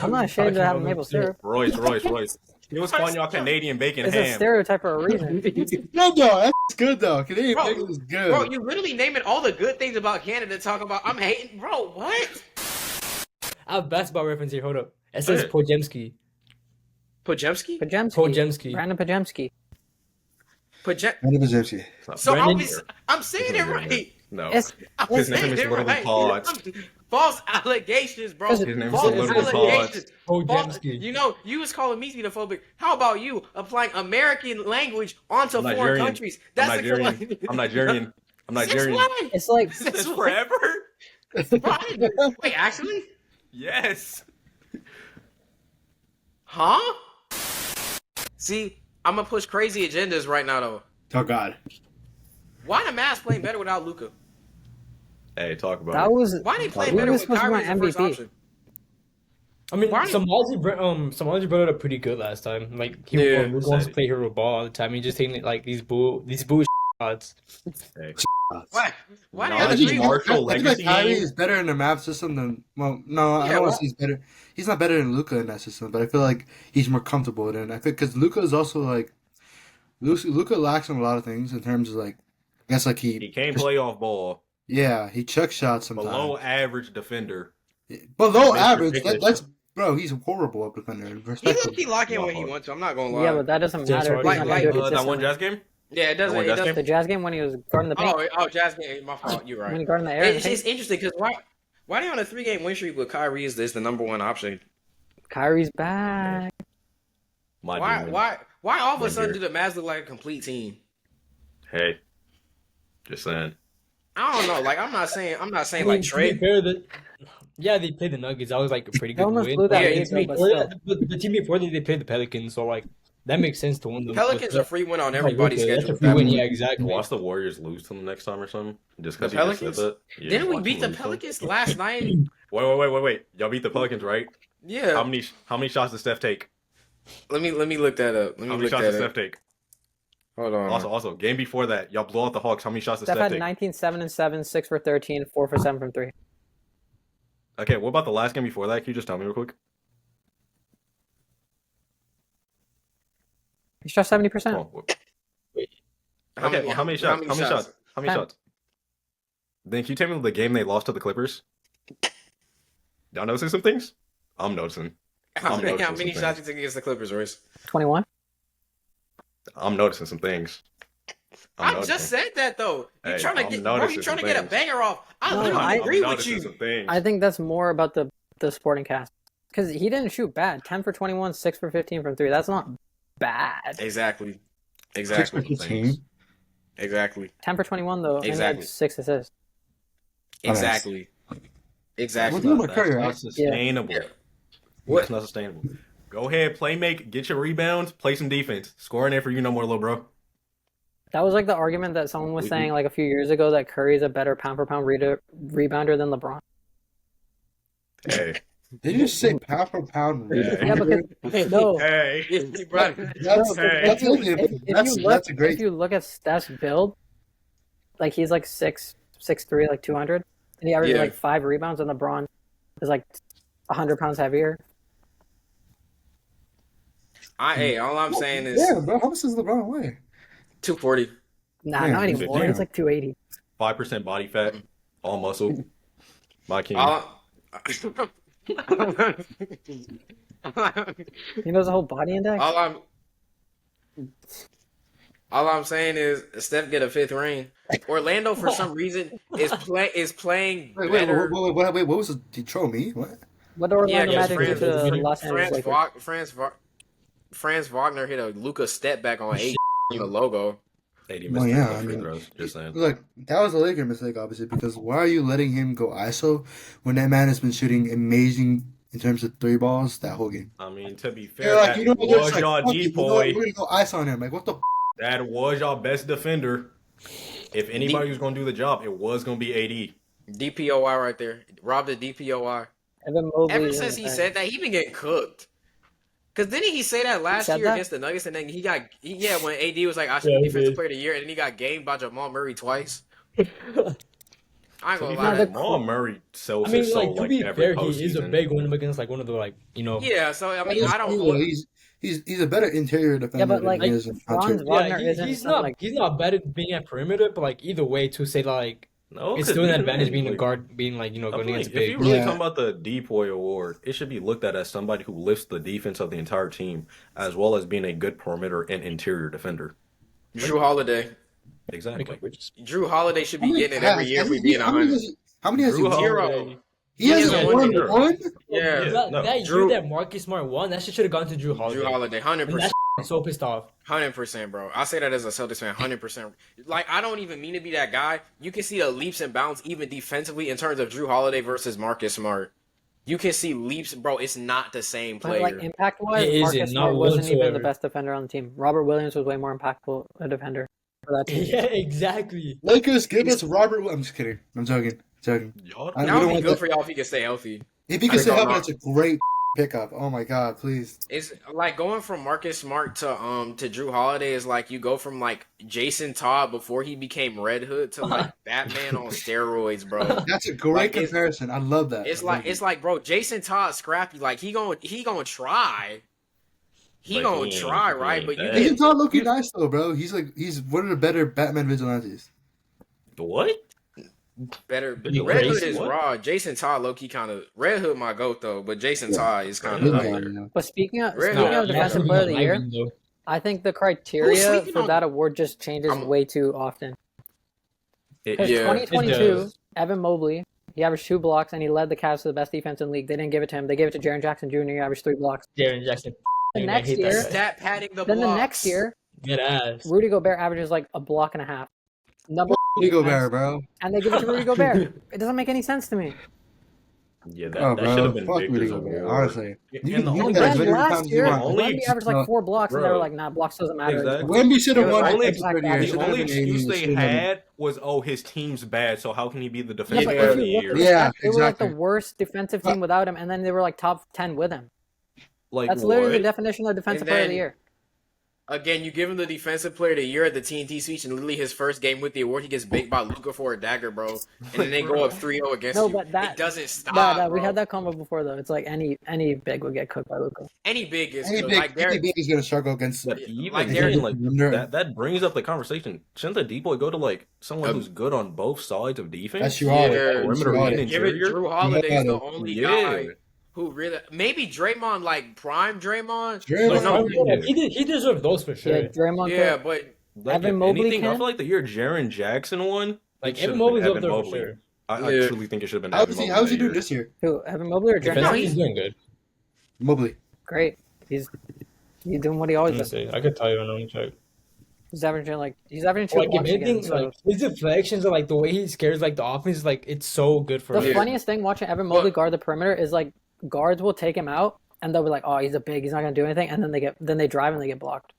I'm not ashamed to have maple syrup. Royce. He was calling y'all Canadian bacon It's a ham. stereotype for a reason. Good though. That's good though. Canadian Bro, bacon is good. Bro, you literally naming all the good things about Canada. Talk about I'm hating, bro. What? I have basketball reference here. Hold up. It says Okay. Podziemski. Podziemski? Podziemski. Brandon Podziemski. Brandon Podziemski. So Brandon- I'm saying it right. No. It's I'm His name saying is it literally right. Pods. False allegations, bro. His name is False literally allegations. False- Podziemski. You know, you was calling me xenophobic. How about you applying American language onto I'm foreign Nigerian. countries? I'm Nigerian. Since when? it's like Since forever? Wait, actually? Yes. Huh? See, I'm gonna push crazy agendas right now, though. Oh God. Why the Mavs playing better without Luca? Hey, talk about that it. was. Why they play Who better was with supposed to Kyrie win as the first MVP? option? I mean, Why- Samaji brought it up pretty good last time. Like he Yeah. wants to play hero ball all the time. He just taking like these bull shots. Hey. Why? Why Nah, do this you is agree? Marshall I think legacy Kyrie game. is better in the map system than no, I Yeah, don't want well- to say he's better. He's not better than Luca in that system, but I feel like he's more comfortable in it. I think because Luca is also like Luca lacks in a lot of things in terms of like I guess like He can't play off ball. yeah he chuck shots sometimes Below average defender. below Mr. average. Ridiculous. That's bro. He's horrible at defender. He Respectfully. look, he lock in when he wants to. I'm not gonna lie. Yeah, but that doesn't James matter. If he's Harden. not gonna do it That one consistently. Jazz game? yeah, it doesn't. That one It Jazz doesn't. The Jazz game when he was guarding the paint. Jazz game. My fault. You're When he right. guarding the air. It's just interesting because why they on a 3-game win streak with Kyrie is the number one option? Kyrie's back. My Why? demon. Why all of a Right sudden here. do the Mavs look like a complete team? Hey. Just saying. I don't know. Like I'm not saying I like mean, to be trade. fair, yeah, they played the Nuggets. That was like a pretty They good almost win. blew that Yeah, lead, it's though, but Before still. that, but the team before that, they played the Pelicans, so like that makes sense to win them. Pelicans a free win on Like, everybody's okay, schedule. That's a free win, yeah, exactly. Watch the Warriors lose to them next time or something. Just because The you just said Pelicans? that. Yeah, Didn't we watch beat them the lose to them. Pelicans last night? Wait. Y'all beat the Pelicans, right? Yeah. How many shots did Steph take? Let me look that up. Let me How many look shots that did up. Steph take? Hold on. Also, game before that, y'all blew out the Hawks. How many shots did Steph Steph had take? 19, 7 and 7, 6 for 13, 4 for 7 from 3. Okay, what about the last game before that? Can you just tell me real quick? He shot 70%. Oh, How how many shots? How many shots? How many 10. shots? Then can you tell me the game they lost to the Clippers? Y'all noticing some things? I'm noticing. How I'm many noticing some shots you took against the Clippers, Royce? 21. I'm noticing some things. I just said that though. You Hey, trying to I'm get, bro? You noticing trying to some get a things. banger off? I No, literally I agree with noticing you. some things. I think that's more about the supporting cast. Because he didn't shoot bad. 10 for 21, 6 for 15 from 3. That's not bad. Exactly. 6 Exactly. for 15. Exactly. 10 for 21, though. And he Exactly. had 6 assists. Exactly. Exactly. Well, That's Curry, not right? sustainable. Yeah. That's not sustainable. Go ahead, play make, get your rebounds, play some defense. Score in there for you no more, little bro. That was like the argument that someone was saying like a few years ago that Curry's a better pound-for-pound rebounder than LeBron. Hey. Did you say pound for pound? Yeah. Yeah, because no. Hey. That's Hey. that's a great. If you look at Steph's build, like he's like 6'3", like 200, and he averages Yeah. like 5 rebounds, and LeBron is like 100 pounds heavier. Hey, all I'm saying is Yeah, bro. How much does LeBron weigh? 240. Nah, Yeah, not anymore. 15. He's like 280. 5% body fat, all muscle. My king. He knows the whole body index. All I'm saying is Steph get a 5th ring. Orlando for some reason is playing Wait, better. what was the Detroit me? What? What the Orlando Yeah, Magic did to Los Angeles Lakers? Franz Wagner hit a Luka step back on 8 on the logo. 80 Well, missed yeah, three I free mean, throws. Just saying. Look, that was a Laker mistake, obviously, because why are you letting him go ISO when that man has been shooting amazing in terms of 3 balls that whole game? I mean, to be They're fair, like, that you know what? was Like, y'all fuck it, you know what? depoy. We're gonna go ISO on him. Like, what the? That was y'all best defender. If anybody was going to do the job, it was going to be AD. DPOY right there. Rob the DPOY. Evan Mobley. Ever since he said that, he been getting cooked. Cause didn't he say that last said year that? against the Nuggets, and then when AD was like, I should Yeah, be he defensive did. player of the year, and then he got gamed by Jamal Murray twice. I ain't To gonna be lie. fair, Jamal Murray sells I mean, his like soul to like be every fair, he is a postseason. big one against like one of the Yeah, so I That mean, is I don't. true, though. He's a better interior defender but, like, than he is in Franz Hunter. Wagner Yeah, isn't he's some, not like- he's not bad at being at perimeter, but like either way, to say like No, it's 'cause still an even advantage then, being a like, guard, being like I going feel like against if big. you really Yeah. talking about the Depoy Award, it should be looked at as somebody who lifts the defense of the entire team, as well as being a good perimeter and interior defender. Drew Holiday. Exactly. Drew Holiday should How be many getting it every has- year if has we he- being how many 100. has he- How many has he Drew won? Zero. He hasn't hasn't won won either. one. Yeah, no. That Drew- year that Marcus Smart won, that shit should have gone to Drew Holiday. Drew Holiday, And 100%. I'm so pissed off. 100%, bro. I say that as a Celtics fan, 100%. Like, I don't even mean to be that guy. You can see the leaps and bounds even defensively in terms of Drew Holiday versus Marcus Smart. You can see leaps, bro. It's not the same But, player. like impact-wise, It isn't, Marcus not Smart wasn't even the whatsoever. best defender on the team. Robert Williams was way more impactful a defender for that team. Yeah, exactly. Lakers give us Robert. I'm just kidding. I'm joking. Y'all, I- that we would don't be want good that. for y'all if he could stay healthy. If he can I stay don't healthy, know. that's a great pickup. Oh my god, please. It's like going from Marcus Smart to Drew Holiday is like you go from like Jason Todd before he became Red Hood to like Batman on steroids, bro. That's a great Like, it's- comparison. I love that. It's I love like it. bro, Jason Todd scrappy. Like he gonna try. He But gonna he ain't- try, he right? ain't But you bad. Jason get Todd looking nice though, bro. He's one of the better Batman vigilantes. what? better. You Red Hood crazy? is What? raw. Jason Todd low key kind of Red Hood my goat though, but Jason Todd is kind He's of fine, like you know. But speaking of Red speaking Hood- of defensive player of the year, I think the criteria sleeping for on- that award just changes I'm- way too often. Because Yeah. 2022, It does. Evan Mobley, he averaged 2 blocks and he led the Cavs to the best defense in the league. They didn't give it to him. They gave it to Jaren Jackson Jr. He averaged 3 blocks. Jaren Jackson. The I next hate year- that guy. stat padding the Then the blocks. next year, Get ass. Rudy Gobert averages like a block and a half. Number Rudy defense, Gobert, bro. and they give it to Rudy Gobert. It doesn't make any sense to me. Yeah, that, Oh, that should bro. have been Fuck Victor's Rudy Gobert. award. Honestly, And you the can only get Then as many last times as you year, want. only Wemby averaged like no, 4 blocks, and they bro. were like, "Nah, blocks doesn't matter." Exactly. Wemby should have The won only- Defensive Player of the Year. the He The should have only been excuse they 80. had was, oh, his team's bad, so how can he be the Yeah, defensive but Yeah. player if of the you look year? at the Yeah, stats, they were like the exactly. worst defensive team without him, and then they were like top 10 with him. Like That's literally the what? definition of defensive And player of the then- year. Again, you give him the defensive player of the year at the TNT speech, and literally his first game with the award, he gets baked by Luka for a dagger, bro. And then they go up 3-0 against No, you. but that it doesn't stop. we bro. had that combo before though. It's like any big would get cooked by Luka. Any big is Any good. big, Like any big is gonna struggle against. But Like even they're- then, like that brings up the conversation. Shouldn't the D boy go to like someone who's good on both sides of defense? That's Drew Holiday. Yeah, perimeter Drew and Holiday. Give it interior. Drew Holiday's the Yeah. only Yeah. guy who really maybe Draymond, like prime Draymond. Draymond. No, He deserved those for sure. Yeah, Draymond. Yeah, could. but Like, Evan if Mobley anything, I can? feel like the year Jaren Jackson won. Like it should've Evan been Mobley's up Evan there for Mobley. sure. I Yeah. truly think it should have been Evan Mobley. How's he that doing year. this year? Who? Evan Mobley or Defensively, Draymond? he's doing good. Mobley. Great. He's doing what he always Let me does. see. I could tell you. Let me check. He's averaging two Like if blocks anything, again. So. like his deflections and like the way he scares like the offense, like it's so good for The him. Yeah. funniest thing watching Evan Mobley guard the perimeter is like guards will take him out and they'll be like, "Oh, he's a big, he's not gonna do anything," and then they drive and they get blocked.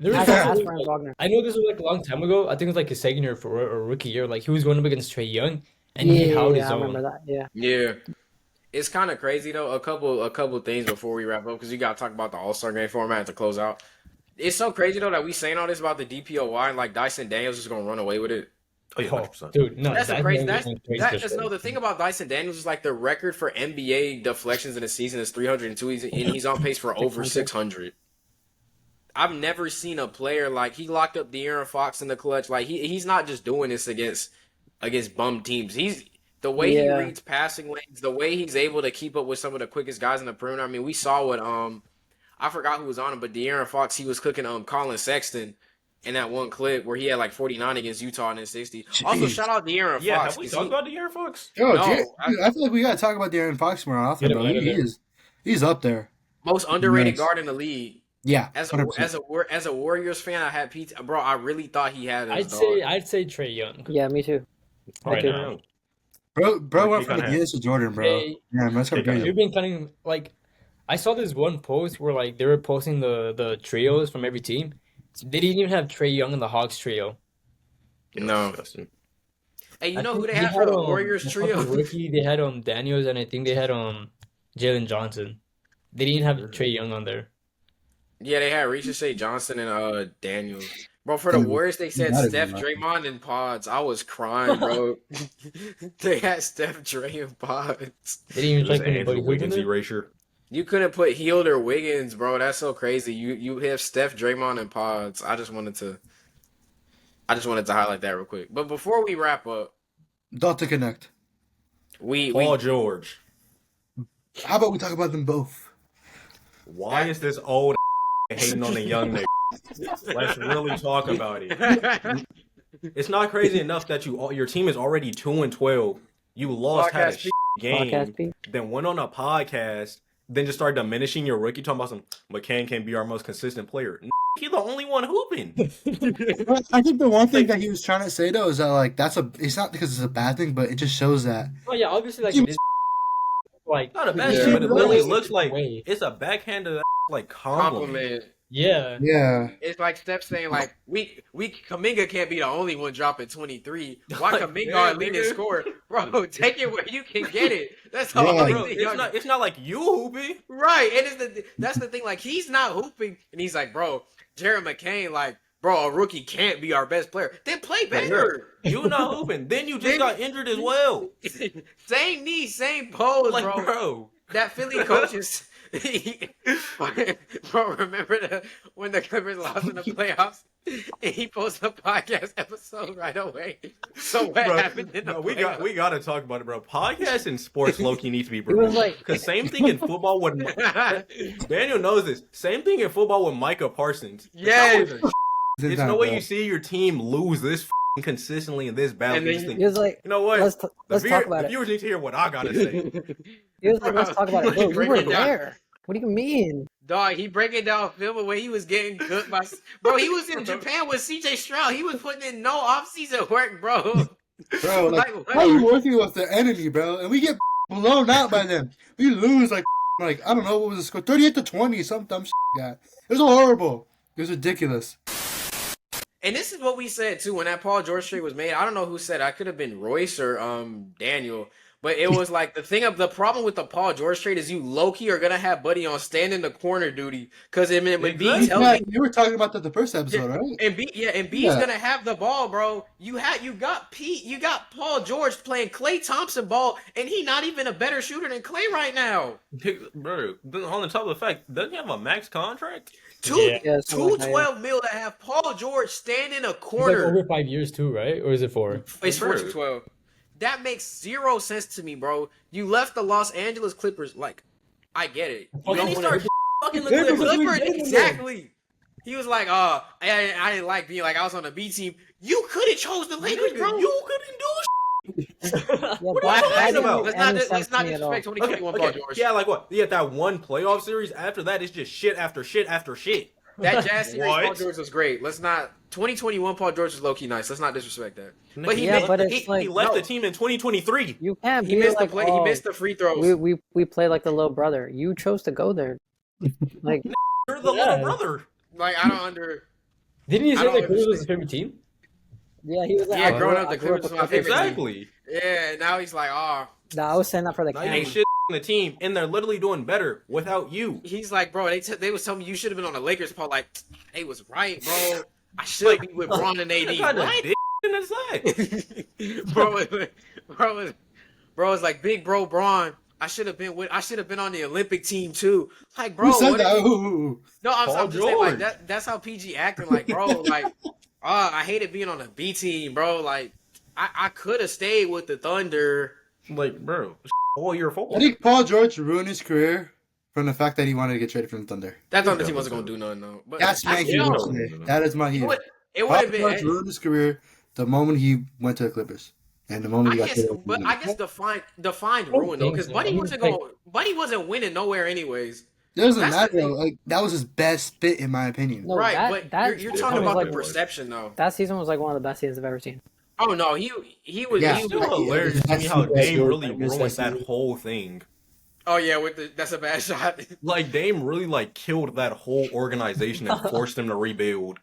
There was Ask also, Franz like, Wagner. I know this was like a long time ago. I think it was like his second year or rookie year. Like he was going up against Trae Young, and he held his I own. remember that. Yeah, yeah. It's kind of crazy though. A couple things before we wrap up because you got to talk about the All-Star game format to close out. It's so crazy though that we saying all this about the DPOY and like Dyson Daniels is gonna run away with it. Oh yeah, Oh, 100%. dude, no, That's that crazy. man was crazy for That's sure. no. The thing about Dyson Daniels is like the record for NBA deflections in a season is 302, and he's on pace for over 600. I've never seen a player like he locked up De'Aaron Fox in the clutch. Like he's not just doing this against bum teams. He's the way he reads passing lanes, the way he's able to keep up with some of the quickest guys in the perimeter. I mean, we saw what I forgot who was on him, but De'Aaron Fox, he was cooking Colin Sexton in that one clip where he had like 49 against Utah and then 60. Also, Jeez. shout out De'Aaron Yeah, Fox. have we 'cause talked he- about De'Aaron Fox? Yo, No, dude, I feel like we gotta talk about De'Aaron Fox more often, Get him bro. out of there. He's up there. most underrated Yes. guard in the league. Yeah, As 100%. a Warriors fan, I had PT. Bro, I really thought he had his I'd say Trae Young yeah, me too. right too. now. Bro went He from kinda Adidas to Jordan, bro. Hey, Yeah, that's He kinda- You've been cutting like I saw this one post where like they were posting the trios from every team. They didn't even have Trae Young in the Hawks trio. Yeah, No. disgusting. Hey, you I know think who they they had for had, the Warriors the trio? fucking rookie, they had Daniels and I think they had Jalen Johnson. They didn't have Trae Young on there. Yeah, they had Risha Shea Johnson and Daniels. Bro, for the Dude, Warriors, they said that is Steph, nuts. Draymond, and Pods. I was crying, bro. They had Steph, Dre, and Pods. They didn't even It was check anybody Andrew who's in Wiggins there. erasure. You couldn't put Hield or Wiggins, bro. That's so crazy. You have Steph, Draymond, and Pods. I just wanted to highlight that real quick. But before we wrap up, Delta Connect. we Paul George. How about we talk about them both? Why is this old hating on the young nigga? Let's really talk about it. It's not crazy enough that your team is already 2-12. You lost, had a Podcast game, Podcast P. then went on a podcast, then just started diminishing your rookie, talking about some McCann can be our most consistent player. He's the only one hooping. I think the one thing that he was trying to say though is that like it's not because it's a bad thing, but it just shows that Oh yeah, obviously like You- it is, like Not a bad Yeah. thing, but it literally Yeah. looks like Way. it's a backhanded like compliment. compliment. yeah. yeah. It's like Steph saying like we Kaminga can't be the only one dropping 23. Why Like, Kaminga yeah, our leading nigga. scorer? Bro, take it where you can get it. That's the Yeah. only Bro, thing. it's not like you hooping. Right, and that's the thing. Like he's not hooping, and he's like, bro, Jared McCain, like, bro, a rookie can't be our best player. Then play better. You not hooping. Then you just got injured as well. Same knee, same pose, Like, bro. bro. That Philly coach is. Bro, remember when the Clippers lost in the playoffs? And he posted a podcast episode right away. So what Bro, happened in the no, playoffs? we gotta talk about it, bro. Podcasts and sports low-key need to be It was like because same thing in football with Daniel knows this. Same thing in football with Micah Parsons. Yes. There's no way you see your team lose this consistently in this battle. And You then just think, he was like, you know what? let's The talk about the it. viewers need to hear what I gotta say. He was like, let's talk about it. Bro, we Break were it down. there. What do you mean? Dog, he breaking down film the way he was getting cooked by. Bro, he was in Japan with CJ Stroud. He was putting in no offseason work, bro. Bro, like, Like, how are you working with the enemy, bro? And we get blown out by them. We lose like I don't know what was the score, 38-20, some dumb shit. Guy. It was horrible. It was ridiculous. And this is what we said too when that Paul George trade was made. I don't know who said it. I could have been Royce or Daniel. But it was like the problem with the Paul George trade is you low key are gonna have Buddy on stand in the corner duty because Embiid's healthy. You were talking about that the first episode, right? Embiid's gonna have the ball, bro. You got Pete, you got Paul George playing Klay Thompson ball, and he not even a better shooter than Klay right now. Bro, on the top of the fact, doesn't he have a max contract? $212 million to have Paul George stand in a corner. It's like over 5 years too, right? Or is it 4? It's 4 to 12. That makes zero sense to me, bro. You left the Los Angeles Clippers. Like, I get it. You Then he don't started fucking the Clippers. Clippers. Exactly. He was like, I didn't like being like I was on the B team. You could have chose the Lakers, bro. You couldn't do What are you talking about? Let's not disrespect 2021 Paul George. Yeah, like what? Yeah, that one playoff series. After that, it's just shit after shit after shit. That Jazz series, What? Paul George was great. Let's not. 2021 Paul George was low key nice. Let's not disrespect that. But he left the team in 2023. You can't He be missed like, the play. He missed the free throws. we play like the little brother. You chose to go there. Like, You're the little brother. Like I don't under. Didn't you I say don't the Clippers was understand. his favorite team? yeah, he was like, Yeah, growing up, the grew Clippers was my favorite team. Exactly. Yeah, now he's like, No, I was saying that for the Now camera. you shit on the team, and they're literally doing better without you. he's like, bro. They was telling me you should have been on the Lakers. Paul, like, they was right, bro. I should be with Bron and AD. What kind of What? dick is that? bro, it's like big bro Bron. I should have been on the Olympic team too. Like, bro, Who said what that? if- Ooh. no, Paul I'm just saying like George. that's how PG acting. Like, bro, like, I hated being on the B team, bro. Like, I could have stayed with the Thunder. Like, bro, all your fault. I think Paul George ruined his career from the fact that he wanted to get traded from the Thunder. That Thunder team wasn't gonna do nothing though. But That's my you know, heat. That is my heat. it would Paul have George been. ruined his career the moment he went to the Clippers. And the moment he got traded. But I guess defined ruin though, because Buddy wasn't winning nowhere anyways. It doesn't That's matter. the thing. Like that was his best fit in my opinion. No, Right, but you're talking season was about the like- perception though. That season was like one of the best seasons I've ever seen. Oh no, he was. Yeah. He It's still was hilarious to me how That's- Dame really I miss ruined that that season. whole thing. oh yeah, that's a bad shot. Like, Dame really, like, killed that whole organization and forced them to rebuild.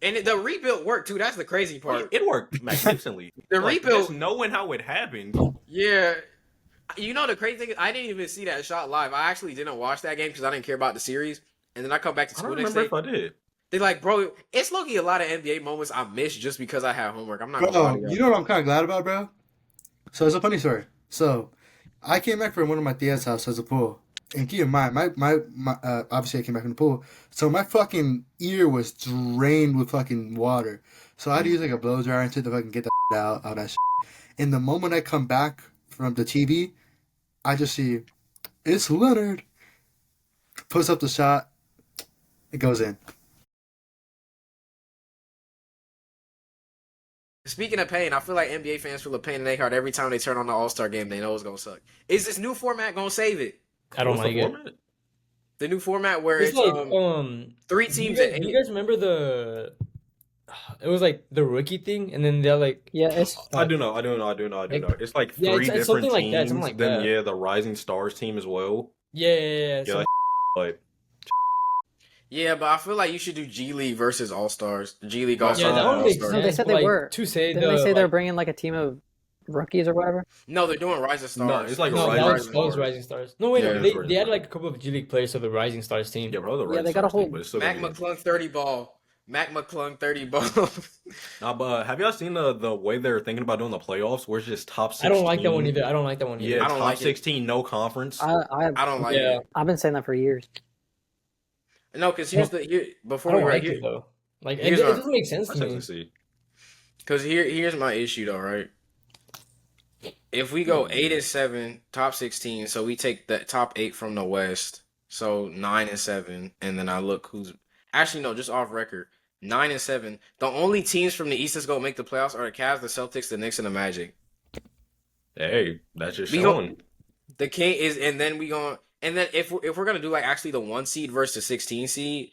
And the rebuild worked too. That's the crazy part. It worked magnificently. The Like, rebuild- just knowing how it happened. Yeah. You know the crazy thing is I didn't even see that shot live. I actually didn't watch that game because I didn't care about the series. And then I come back to I school don't next remember day. if I did. They're like, bro, it's low-key a lot of NBA moments I missed just because I had homework. I'm not gonna lie to Bro, you. you know what I'm kind of glad about, bro? So it's a funny story. So I came back from one of my tia's house as a pool. And keep in mind, my obviously I came back from the pool. So my fucking ear was drained with fucking water. So I had to use like a blow dryer and shit to fucking get that out, all that shit. And the moment I come back from the TV, I just see, it's Leonard. Puts up the shot. It goes in. Speaking of pain, I feel like NBA fans feel a pain in their heart every time they turn on the All-Star game. They know it's gonna suck. Is this new format gonna save it? I don't What's like the it. format? The new format where It's it's like 3 you teams guys, at you guys remember the? It was like the rookie thing, and then they're like, Yeah, it's I do know. It's like Yeah, three it's different something like teams. that, something like then that. yeah, the Rising Stars team as well. yeah. Yeah, So, like Yeah, but I feel like you should do G League versus All Stars. G League Yeah, All yeah, Stars. that one makes No, sense. they said but, they like, were. to say Didn't they say the, they're like, bringing like a team of rookies or whatever? No, they're doing Rising Stars. No, it's like No, Rising that was Stars. Rising Stars. No, wait, Yeah, no, it they, was Rising they had Stars. like a couple of G League players to the Rising Stars team. yeah, bro, the Yeah, Rising they got a Stars whole- team, but it's still Mac gonna be- McClung 30 ball. Mac McClung 30 ball. Nah, but have y'all seen the way they're thinking about doing the playoffs, where it's just top 16? I don't like that one either. I don't like that one either. Yeah, I don't top like it. 16, no conference. I don't like Yeah. it. I've been saying that for years. No, because before I we don't right like here, it though. Like it, Here's it our- doesn't make sense I to me. to see. because here's my issue though, right? If we go 8-7, top 16, so we take the top 8 from the West, so 9-7, and then I look who's actually no, just off record, 9-7. The only teams from the East that's gonna make the playoffs are the Cavs, the Celtics, the Knicks, and the Magic. Hey, that's just We showing. The King is, and then if we're gonna do like actually the 1 seed versus the 16 seed,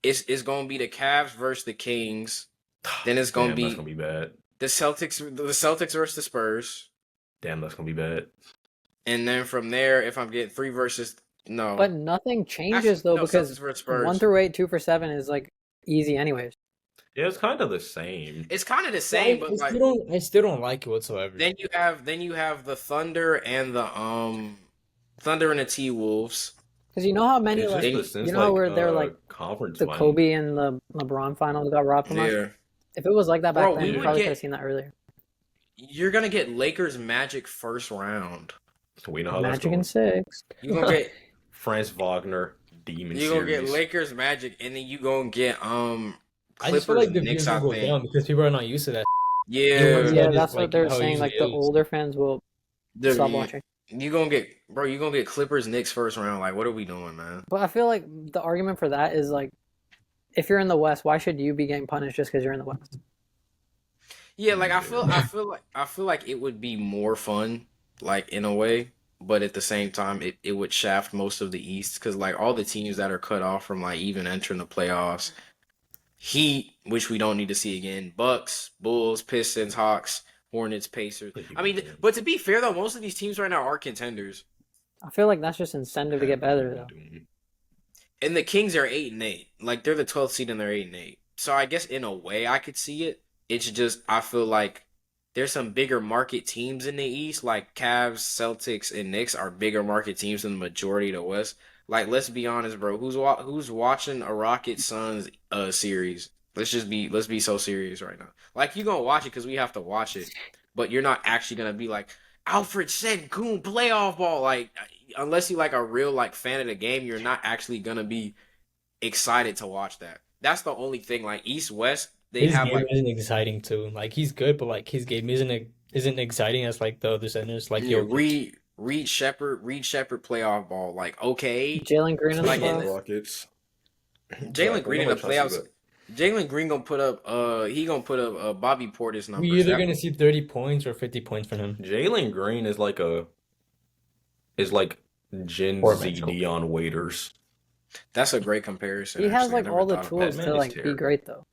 it's gonna be the Cavs versus the Kings. Then it's gonna Damn, that's be gonna be bad. the Celtics versus the Spurs. Damn, that's gonna be bad. And then from there, if I'm getting 3 versus no, But nothing changes Actually, though no, because Celtics versus Spurs. 1 through 8, 2 for 7 is like easy anyways. Yeah, it's kind of the same. It's kind of the same, but like I still don't like it whatsoever. then you have the Thunder and the T-Wolves. Because you know how many It's like just the sense, you know how like, where they're like conference the finals. Kobe and the LeBron finals got robbed from us. Yeah, If it was like that back Bro, then, we you would probably get- could have seen that earlier. you're gonna get Lakers Magic first round. We know how that's Magic going. in 6. You gonna get Franz Wagner, Demon you gonna Series. get Lakers Magic, and then you gonna get I Clippers just feel like the Knicks. views I will go think. down because people are not used to that. Yeah, Yeah, Yeah, just that's like what they're how it saying. Like the usually is. older fans will stop you watching. gonna get Clippers Knicks first round. Like, what are we doing, man? But I feel like the argument for that is like, if you're in the West, why should you be getting punished just because you're in the West? Yeah, like I feel like it would be more fun, like in a way, but at the same time, it would shaft most of the East because like all the teams that are cut off from like even entering the playoffs, Heat, which we don't need to see again, Bucks, Bulls, Pistons, Hawks, Hornets, Pacers. I mean, but to be fair though, most of these teams right now are contenders, I feel like that's just incentive to get better though. and the Kings are 8-8. Like they're the 12th seed and they're 8-8. So I guess in a way I could see it. It's just I feel like there's some bigger market teams in the East, like Cavs, Celtics, and Knicks are bigger market teams than the majority of the West. Like, let's be honest, bro. Who's watching a Rockets Suns series? Let's be so serious right now. Like, you gonna watch it because we have to watch it, but you're not actually gonna be like Alfred Sengun playoff ball. Like, unless you like a real like fan of the game, you're not actually gonna be excited to watch that. That's the only thing. Like East West, they His have game like isn't exciting too. Like he's good, but like his game isn't exciting as like the other centers. Like yeah, Jokic. Reed Shepard playoff ball. Like, okay, Jalen Green in the Like, playoffs. Rockets. Jalen Green in the playoffs. Jalen Green gonna put up Bobby Portis numbers. We either That- gonna see 30 points or 50 points from him. Jalen Green is like Gen Or Z Mitchell. Dion Waiters. That's a great comparison. He has actually. I like never all the thought of tools that. to Man is like be terrible. great though.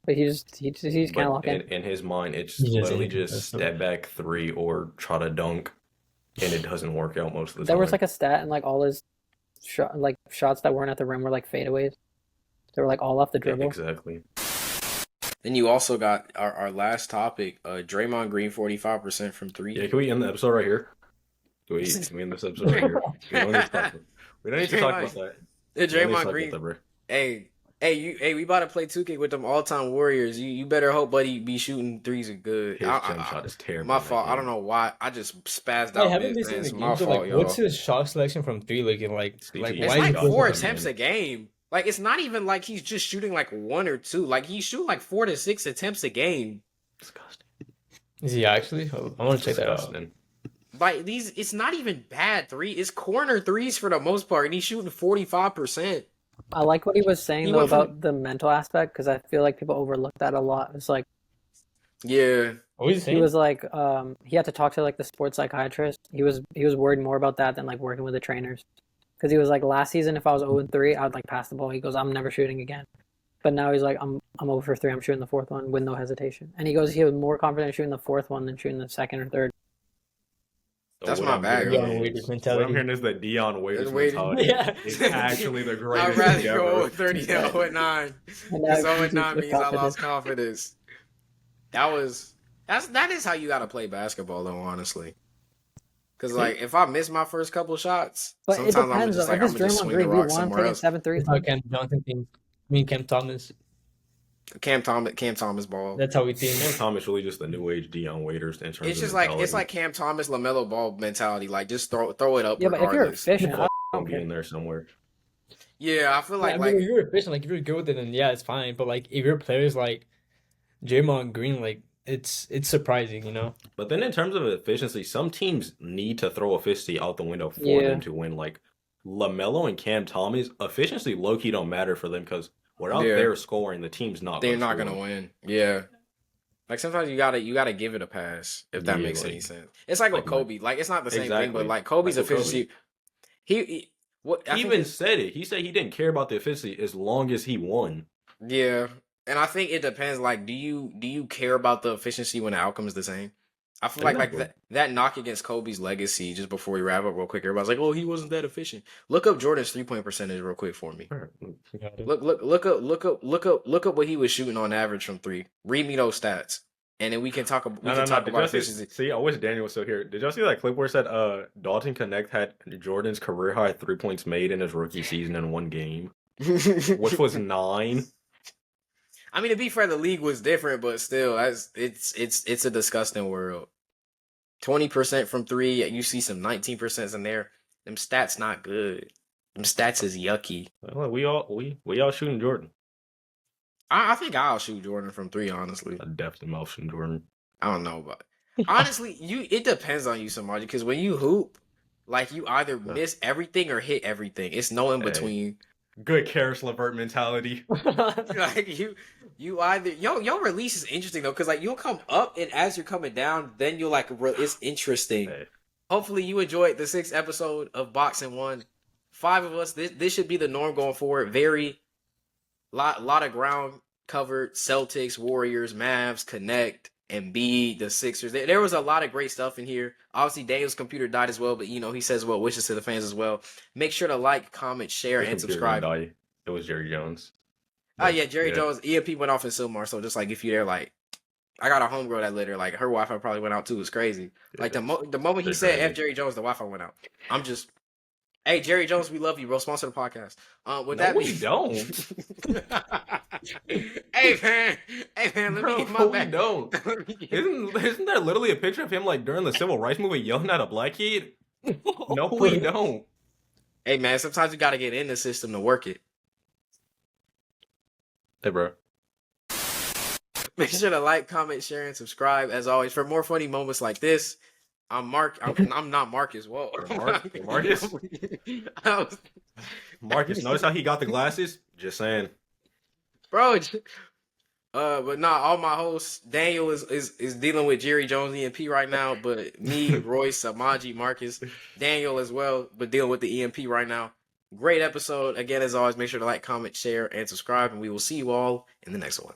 But he's kind But of locked in. in his mind, it's He doesn't literally even just test them. step back three or try to dunk, and it doesn't work out most of the There time. was like a stat and like all his shots that weren't at the rim were like fadeaways. They were like all off the Yeah, dribble. exactly. Then you also got our last topic, Draymond Green 45% from three. Yeah, can we end the episode right here? Can we end this episode right here? We don't need to talk about that. Yeah, We don't need to Draymond talk Green. about that, bro. We about to play 2K with them all-time Warriors. You better hope Buddy be shooting threes are good. His jump shot is terrible. My in that fault. I game. don't know why. I just spazzed I out. haven't been man. seeing the It's game. my So fault, like, y'all. what's his shot selection from three looking like? Like, It's It's why like is he 4 goes up attempts and a game. Like, it's not even like he's just shooting like 1 or 2. Like, he shoot like 4 to 6 attempts a game. Disgusting. Is he actually? I want to check that out. Disgusting. Like, it's not even bad three. It's corner threes for the most part, and he's shooting 45%. I like what he was saying He though went from- about the mental aspect because I feel like people overlook that a lot. It's like Yeah. What was he he saying? was like he had to talk to like the sports psychiatrist. He was worried more about that than like working with the trainers. Because he was like last season if I was 0-3, I'd like pass the ball. He goes, I'm never shooting again. But now he's like, I'm 0-3, I'm shooting the fourth one with no hesitation. And he goes, he was more confident shooting the fourth one than shooting the second or third. So That's what my I'm bag. hearing Dion is- Waiters What I'm mentality. hearing is that Dion Waiters Waiters. mentality Yeah. is actually the greatest I'd rather thing go ever. 30 than 0-9. And now Because he's 0-9 with means I lost confidence. That is how you gotta play basketball though, honestly. Because like if I miss my first couple shots, But it sometimes I'm depends just though. like If I'm it's gonna just Draymond swing the Green, you rock want him somewhere taking else. 7 threes. How Cam Johnson team. I mean Cam Thomas. Cam Thomas ball. That's how we Cam think. Thomas really just the new age Dion Waiters in terms It's of just like mentality. Cam Thomas LaMelo Ball mentality. Like just throw it up. Yeah, but if you're regardless. efficient, I Gonna don't be care. in there somewhere. Yeah, I feel I like mean, if you're efficient, like if you're good with it, then yeah, it's fine. But like if your players like Draymond Green, like it's surprising, you know. But then in terms of efficiency, some teams need to throw efficiency out the window for Yeah. them to win. Like LaMelo and Cam Thomas, efficiency low key don't matter for them because without Yeah. their scoring, the team's not. they're not score. gonna win. Yeah. Like sometimes you gotta give it a pass if that Yeah, makes like- any sense. It's like with like Kobe. Like it's not the same thing, Exactly. but like Kobe's Like with efficiency. I He think even it's- said it. He said he didn't care about the efficiency as long as he won. Yeah, and I think it depends. Like, do you care about the efficiency when the outcome is the same? I feel like that knock against Kobe's legacy. Just before we wrap up, real quick, everybody's like, "Oh, he wasn't that efficient." Look up Jordan's 3-point percentage real quick for me. Look up what he was shooting on average from three. Read me those stats, and then we can talk. We can talk about efficiency. See, I wish Daniel was still here. Did y'all see that clip where it said Dalton Connect had Jordan's career high 3 points made in his rookie season in one game, which was 9. I mean, to be fair, the league was different, but still, it's a disgusting world. 20% from three, you see some 19% in there. Them stats not good. Them stats is yucky. Well, we all shooting Jordan. I think I'll shoot Jordan from three, honestly. I definitely will shoot Jordan. I don't know, but honestly, it depends on you, Samaji, because when you hoop, like you either miss everything or hit everything. It's no in between. Good Karis LeVert mentality. Like you either your release is interesting though, because like you'll come up and as you're coming down, then you'll like it's interesting. Hey. Hopefully you enjoyed the 6th episode of BoxInOne. 5 of us. This should be the norm going forward. Very lot of ground covered. Celtics, Warriors, Mavs, Connect, Embiid, the Sixers. There was a lot of great stuff in here. Obviously, Daniel's computer died as well, but he says well wishes to the fans as well. Make sure to like, comment, share, and subscribe. It was Jerry Jones. Oh yeah, Jerry Jones. EMP went off in Silmar, so just like if you're there, like I got a homegirl that later, like her Wi-Fi probably went out too. It's crazy. Like the moment he said F Jerry Jones, the Wi-Fi went out. I'm just, hey Jerry Jones, we love you, bro. Sponsor the podcast. We don't. Hey man, let me get my back. We don't. Isn't there literally a picture of him like during the Civil Rights movement yelling at a black kid? No, we don't. Hey man, sometimes you gotta get in the system to work it. Hey bro. Make sure to like, comment, share, and subscribe. As always, for more funny moments like this, I'm Mark. I'm not Marcus. Whoa, Marcus. Marcus, notice how he got the glasses? Just saying, bro. But nah, all my hosts, Daniel is dealing with Jerry Jones EMP right now, but me, Royce, Samaji, Marcus, Daniel as well, but dealing with the EMP right now. Great episode. Again, as always, make sure to like, comment, share, and subscribe, and we will see you all in the next one.